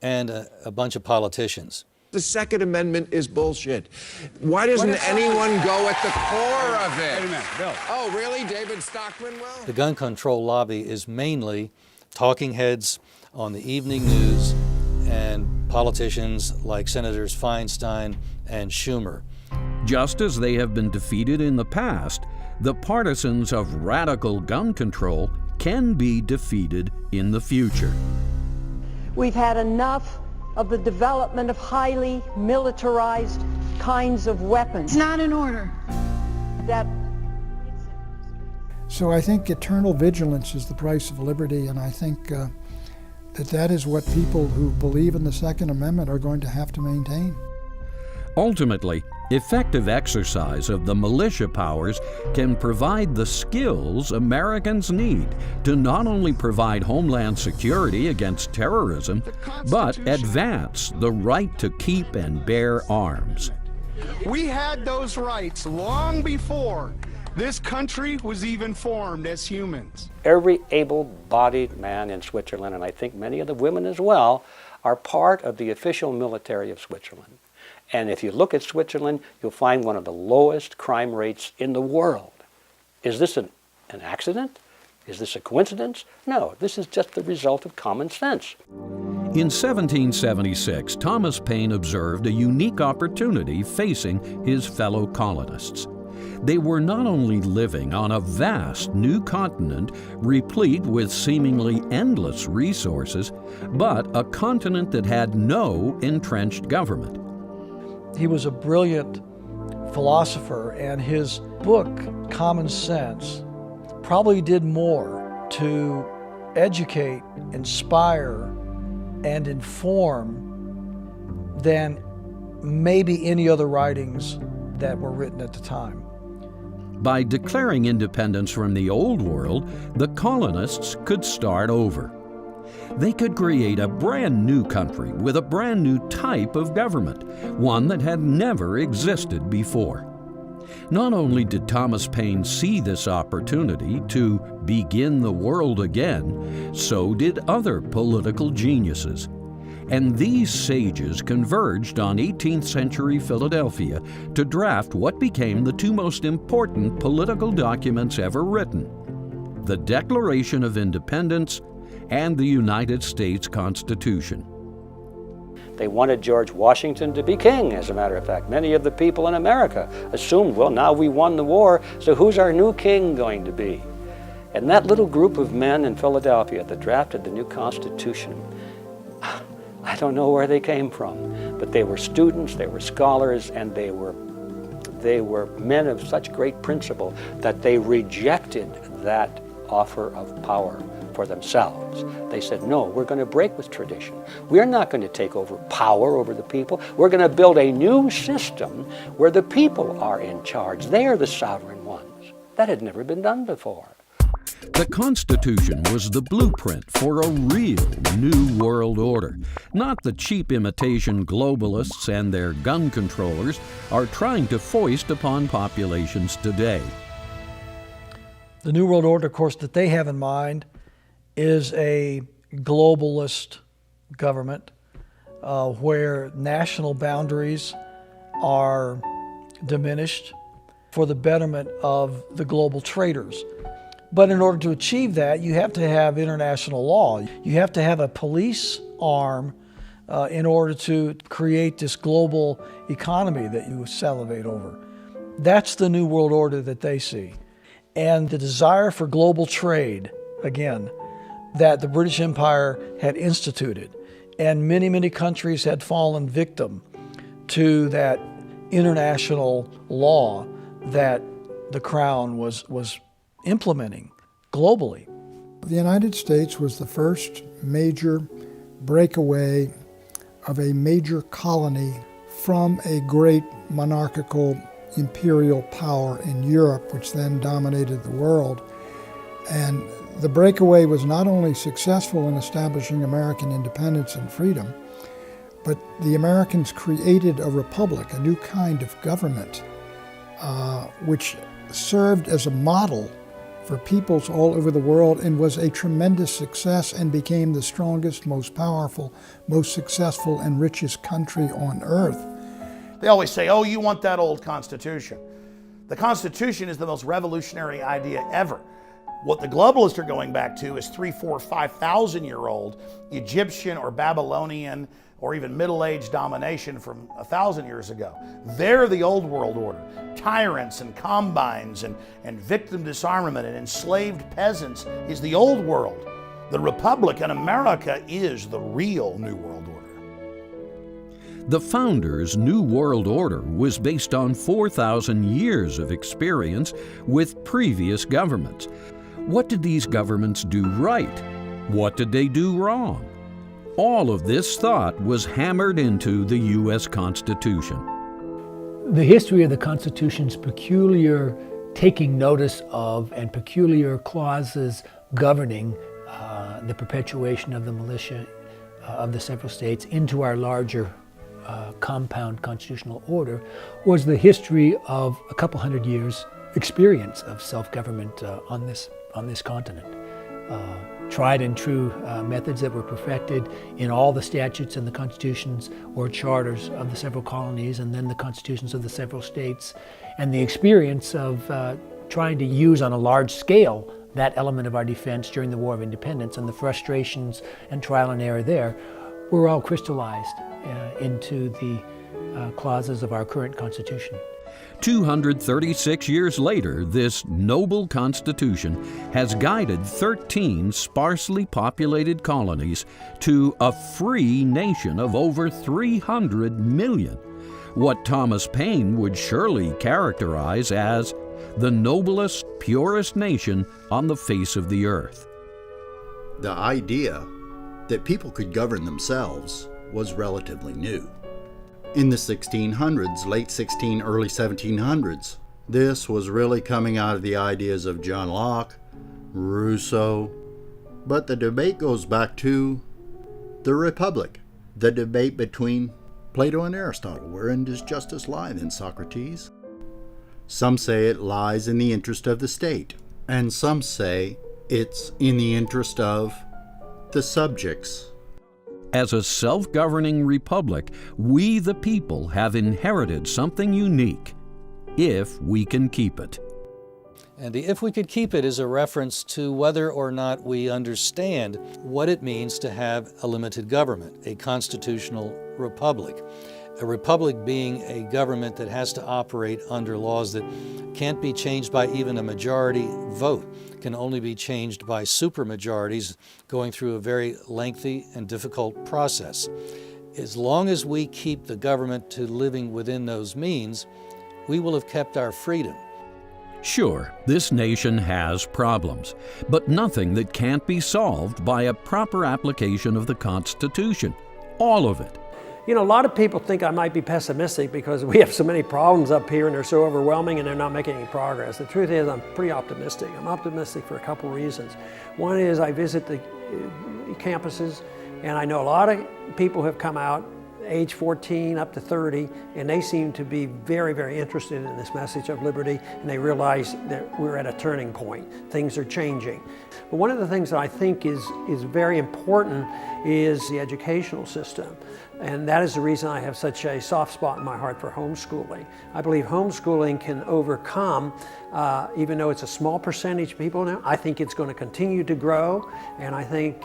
Speaker 18: and a bunch of politicians.
Speaker 5: The Second Amendment is bullshit. Why doesn't anyone go at the core of it?
Speaker 13: Wait a minute, Bill.
Speaker 5: Oh, really? David Stockman? Well,
Speaker 18: the gun control lobby is mainly talking heads on the evening news and politicians like Senators Feinstein and Schumer.
Speaker 7: Just as they have been defeated in the past, the partisans of radical gun control can be defeated in the future.
Speaker 23: We've had enough of the development of highly militarized kinds of weapons.
Speaker 24: It's not in order.
Speaker 11: So I think eternal vigilance is the price of liberty, and I think that is what people who believe in the Second Amendment are going to have to maintain.
Speaker 7: Ultimately, effective exercise of the militia powers can provide the skills Americans need to not only provide homeland security against terrorism, but advance the right to keep and bear arms.
Speaker 25: We had those rights long before this country was even formed as humans.
Speaker 10: Every able-bodied man in Switzerland, and I think many of the women as well, are part of the official military of Switzerland. And if you look at Switzerland, you'll find one of the lowest crime rates in the world. Is this an accident? Is this a coincidence? No, this is just the result of common sense.
Speaker 7: In 1776, Thomas Paine observed a unique opportunity facing his fellow colonists. They were not only living on a vast new continent replete with seemingly endless resources, but a continent that had no entrenched government.
Speaker 15: He was a brilliant philosopher, and his book, Common Sense, probably did more to educate, inspire, and inform than maybe any other writings that were written at the time.
Speaker 7: By declaring independence from the Old World, the colonists could start over. They could create a brand new country with a brand new type of government, one that had never existed before. Not only did Thomas Paine see this opportunity to begin the world again, so did other political geniuses. And these sages converged on 18th century Philadelphia to draft what became the two most important political documents ever written: the Declaration of Independence and the United States Constitution.
Speaker 10: They wanted George Washington to be king, as a matter of fact. Many of the people in America assumed, well, now we won the war, so who's our new king going to be? And that little group of men in Philadelphia that drafted the new Constitution, I don't know where they came from, but they were students, they were scholars, and they were men of such great principle that they rejected that offer of power for themselves. They said, no, we're going to break with tradition. We're not going to take over power over the people. We're going to build a new system where the people are in charge. They are the sovereign ones. That had never been done before.
Speaker 7: The Constitution was the blueprint for a real new world order, not the cheap imitation globalists and their gun controllers are trying to foist upon populations today.
Speaker 15: The New World Order, of course, that they have in mind is a globalist government where national boundaries are diminished for the betterment of the global traders. But in order to achieve that, you have to have international law. You have to have a police arm in order to create this global economy that you salivate over. That's the New World Order that they see. And the desire for global trade, again, that the British Empire had instituted. And many, many countries had fallen victim to that international law that the Crown was implementing globally.
Speaker 11: The United States was the first major breakaway of a major colony from a great monarchical imperial power in Europe, which then dominated the world. And the breakaway was not only successful in establishing American independence and freedom, but the Americans created a republic, a new kind of government, which served as a model for peoples all over the world and was a tremendous success and became the strongest, most powerful, most successful, and richest country on earth.
Speaker 9: They always say, oh, you want that old Constitution. The Constitution is the most revolutionary idea ever. What the globalists are going back to is 3,000, 4,000, 5,000-year-old Egyptian or Babylonian or even Middle Age domination from 1,000 years ago. They're the old world order. Tyrants and combines and victim disarmament and enslaved peasants is the old world. The Republic in America is the real New World Order.
Speaker 7: The founders' New World Order was based on 4,000 years of experience with previous governments. What did these governments do right? What did they do wrong? All of this thought was hammered into the U.S. Constitution.
Speaker 20: The history of the Constitution's peculiar taking notice of and peculiar clauses governing the perpetuation of the militia of the several states into our larger compound constitutional order was the history of a couple hundred years experience of self-government on this continent. Tried and true methods that were perfected in all the statutes and the constitutions or charters of the several colonies and then the constitutions of the several states, and the experience of trying to use on a large scale that element of our defense during the War of Independence, and the frustrations and trial and error there were all crystallized into the clauses of our current Constitution.
Speaker 7: 236 years later, this noble Constitution has guided 13 sparsely populated colonies to a free nation of over 300 million, what Thomas Paine would surely characterize as the noblest, purest nation on the face of the earth.
Speaker 19: The idea that people could govern themselves was relatively new. In the 1600s, late 1600s, early 1700s, this was really coming out of the ideas of John Locke, Rousseau. But the debate goes back to the Republic, the debate between Plato and Aristotle. Wherein does justice lie then, Socrates? Some say it lies in the interest of the state, and some say it's in the interest of the subjects.
Speaker 7: As a self-governing republic, we the people have inherited something unique, if we can keep it.
Speaker 18: And the "if we could keep it" is a reference to whether or not we understand what it means to have a limited government, a constitutional republic. A republic being a government that has to operate under laws that can't be changed by even a majority vote, can only be changed by supermajorities going through a very lengthy and difficult process. As long as we keep the government to living within those means, we will have kept our freedom.
Speaker 7: Sure, this nation has problems, but nothing that can't be solved by a proper application of the Constitution. All of it.
Speaker 14: You know, a lot of people think I might be pessimistic because we have so many problems up here and they're so overwhelming and they're not making any progress. The truth is I'm pretty optimistic. I'm optimistic for a couple reasons. One is I visit the campuses and I know a lot of people have come out age 14 up to 30, and they seem to be very, very interested in this message of liberty, and they realize that we're at a turning point. Things are changing. But one of the things that I think is very important is the educational system. And that is the reason I have such a soft spot in my heart for homeschooling. I believe homeschooling can overcome, even though it's a small percentage of people now, I think it's going to continue to grow. And I think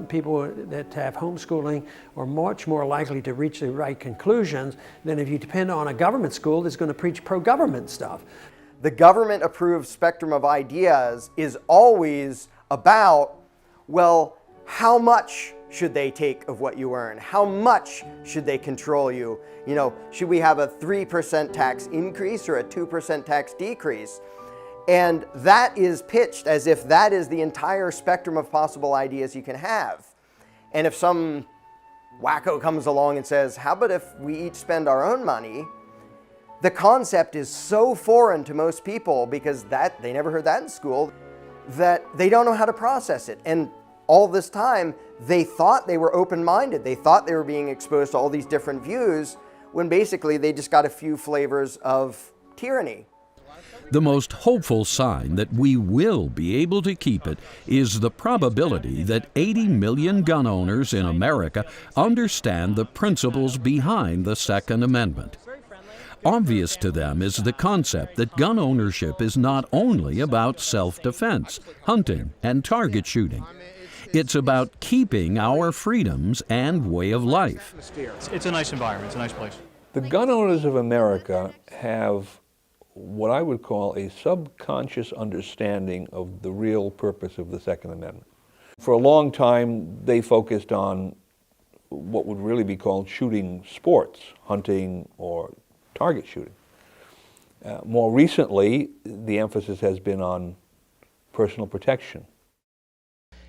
Speaker 14: people that have homeschooling are much more likely to reach the right conclusions than if you depend on a government school that's going to preach pro-government stuff.
Speaker 3: The government-approved spectrum of ideas is always about, well, how much should they take of what you earn? How much should they control you? You know, should we have a 3% tax increase or a 2% tax decrease? And that is pitched as if that is the entire spectrum of possible ideas you can have. And if some wacko comes along and says, how about if we each spend our own money? The concept is so foreign to most people because they never heard that in school, that they don't know how to process it. And all this time, they thought they were open-minded. They thought they were being exposed to all these different views, when basically they just got a few flavors of tyranny.
Speaker 7: The most hopeful sign that we will be able to keep it is the probability that 80 million gun owners in America understand the principles behind the Second Amendment. Obvious to them is the concept that gun ownership is not only about self-defense, hunting, and target shooting. It's about keeping our freedoms and way of life.
Speaker 4: It's a nice environment. It's a nice place.
Speaker 8: The gun owners of America have what I would call a subconscious understanding of the real purpose of the Second Amendment. For a long time, they focused on what would really be called shooting sports, hunting or target shooting. More recently, the emphasis has been on personal protection.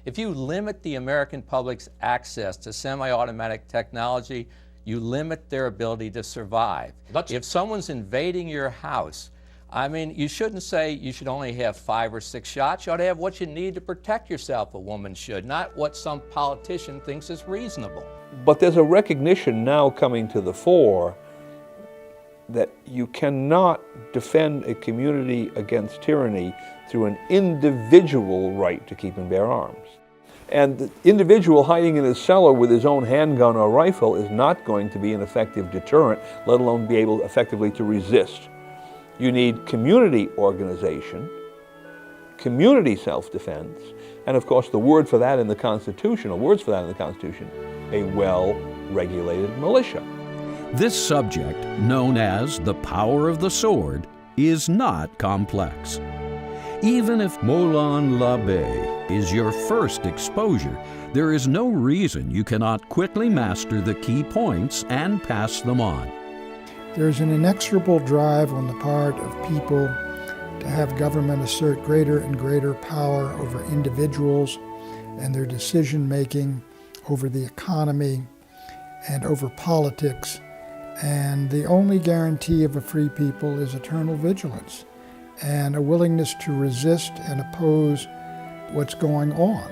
Speaker 6: If you limit the American public's access to semi-automatic technology, you limit their ability to survive. If someone's invading your house, I mean, you shouldn't say you should only have 5 or 6 shots. You ought to have what you need to protect yourself, a woman should, not what some politician thinks is reasonable.
Speaker 8: But there's a recognition now coming to the fore that you cannot defend a community against tyranny through an individual right to keep and bear arms. And the individual hiding in his cellar with his own handgun or rifle is not going to be an effective deterrent, let alone be able effectively to resist. You need community organization, community self-defense, and of course the word for that in the Constitution, or words for that in the Constitution, a well-regulated militia.
Speaker 7: This subject, known as the power of the sword, is not complex. Even if MOLON LABE is your first exposure, there is no reason you cannot quickly master the key points and pass them on.
Speaker 11: There's an inexorable drive on the part of people to have government assert greater and greater power over individuals and their decision-making, over the economy, and over politics. And the only guarantee of a free people is eternal vigilance and a willingness to resist and oppose what's going on.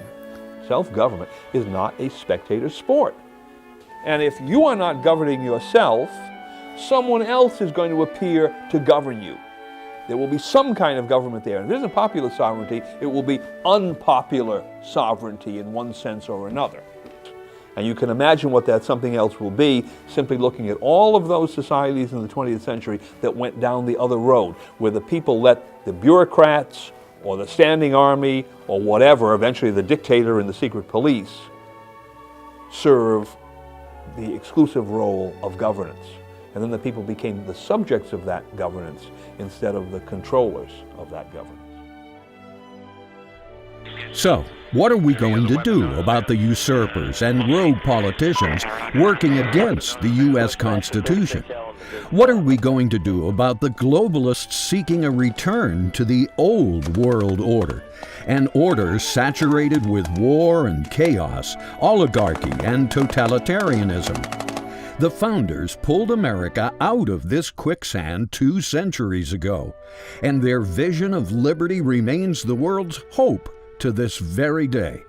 Speaker 8: Self-government is not a spectator sport. And if you are not governing yourself, someone else is going to appear to govern you. There will be some kind of government there. And if it isn't popular sovereignty, it will be unpopular sovereignty in one sense or another. And you can imagine what that something else will be, simply looking at all of those societies in the 20th century that went down the other road, where the people let the bureaucrats or the standing army or whatever, eventually the dictator and the secret police, serve the exclusive role of governance. And then the people became the subjects of that governance instead of the controllers of that governance.
Speaker 7: So, what are we going to do about the usurpers and rogue politicians working against the U.S. Constitution? What are we going to do about the globalists seeking a return to the old world order, an order saturated with war and chaos, oligarchy and totalitarianism? The founders pulled America out of this quicksand 2 centuries ago, and their vision of liberty remains the world's hope to this very day.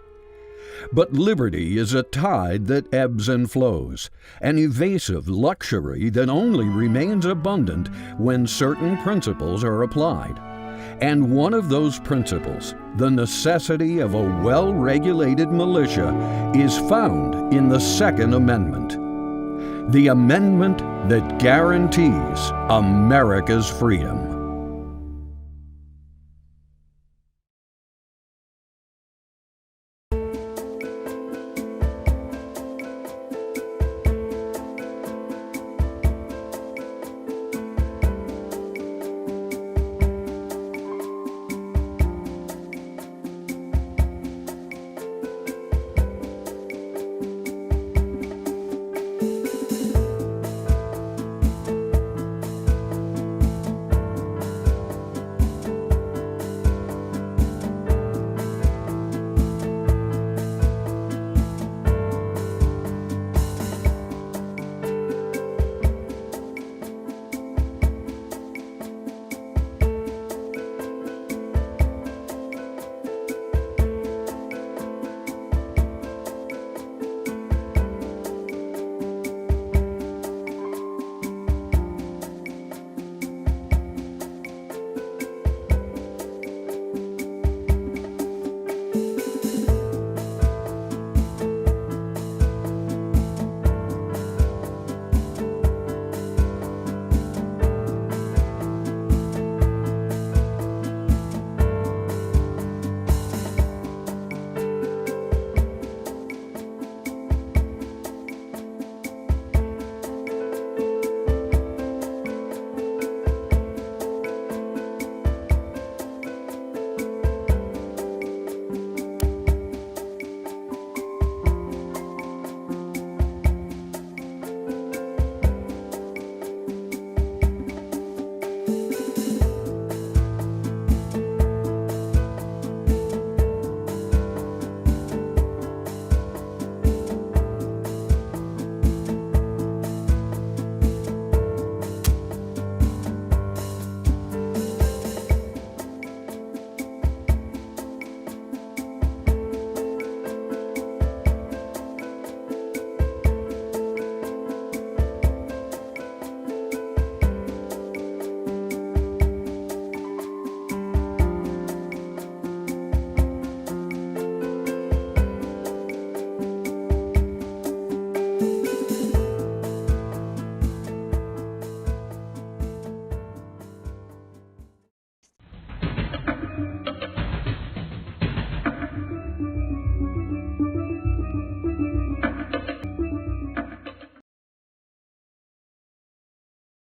Speaker 7: But liberty is a tide that ebbs and flows, an evasive luxury that only remains abundant when certain principles are applied. And one of those principles, the necessity of a well-regulated militia, is found in the Second Amendment. The amendment that guarantees America's freedom.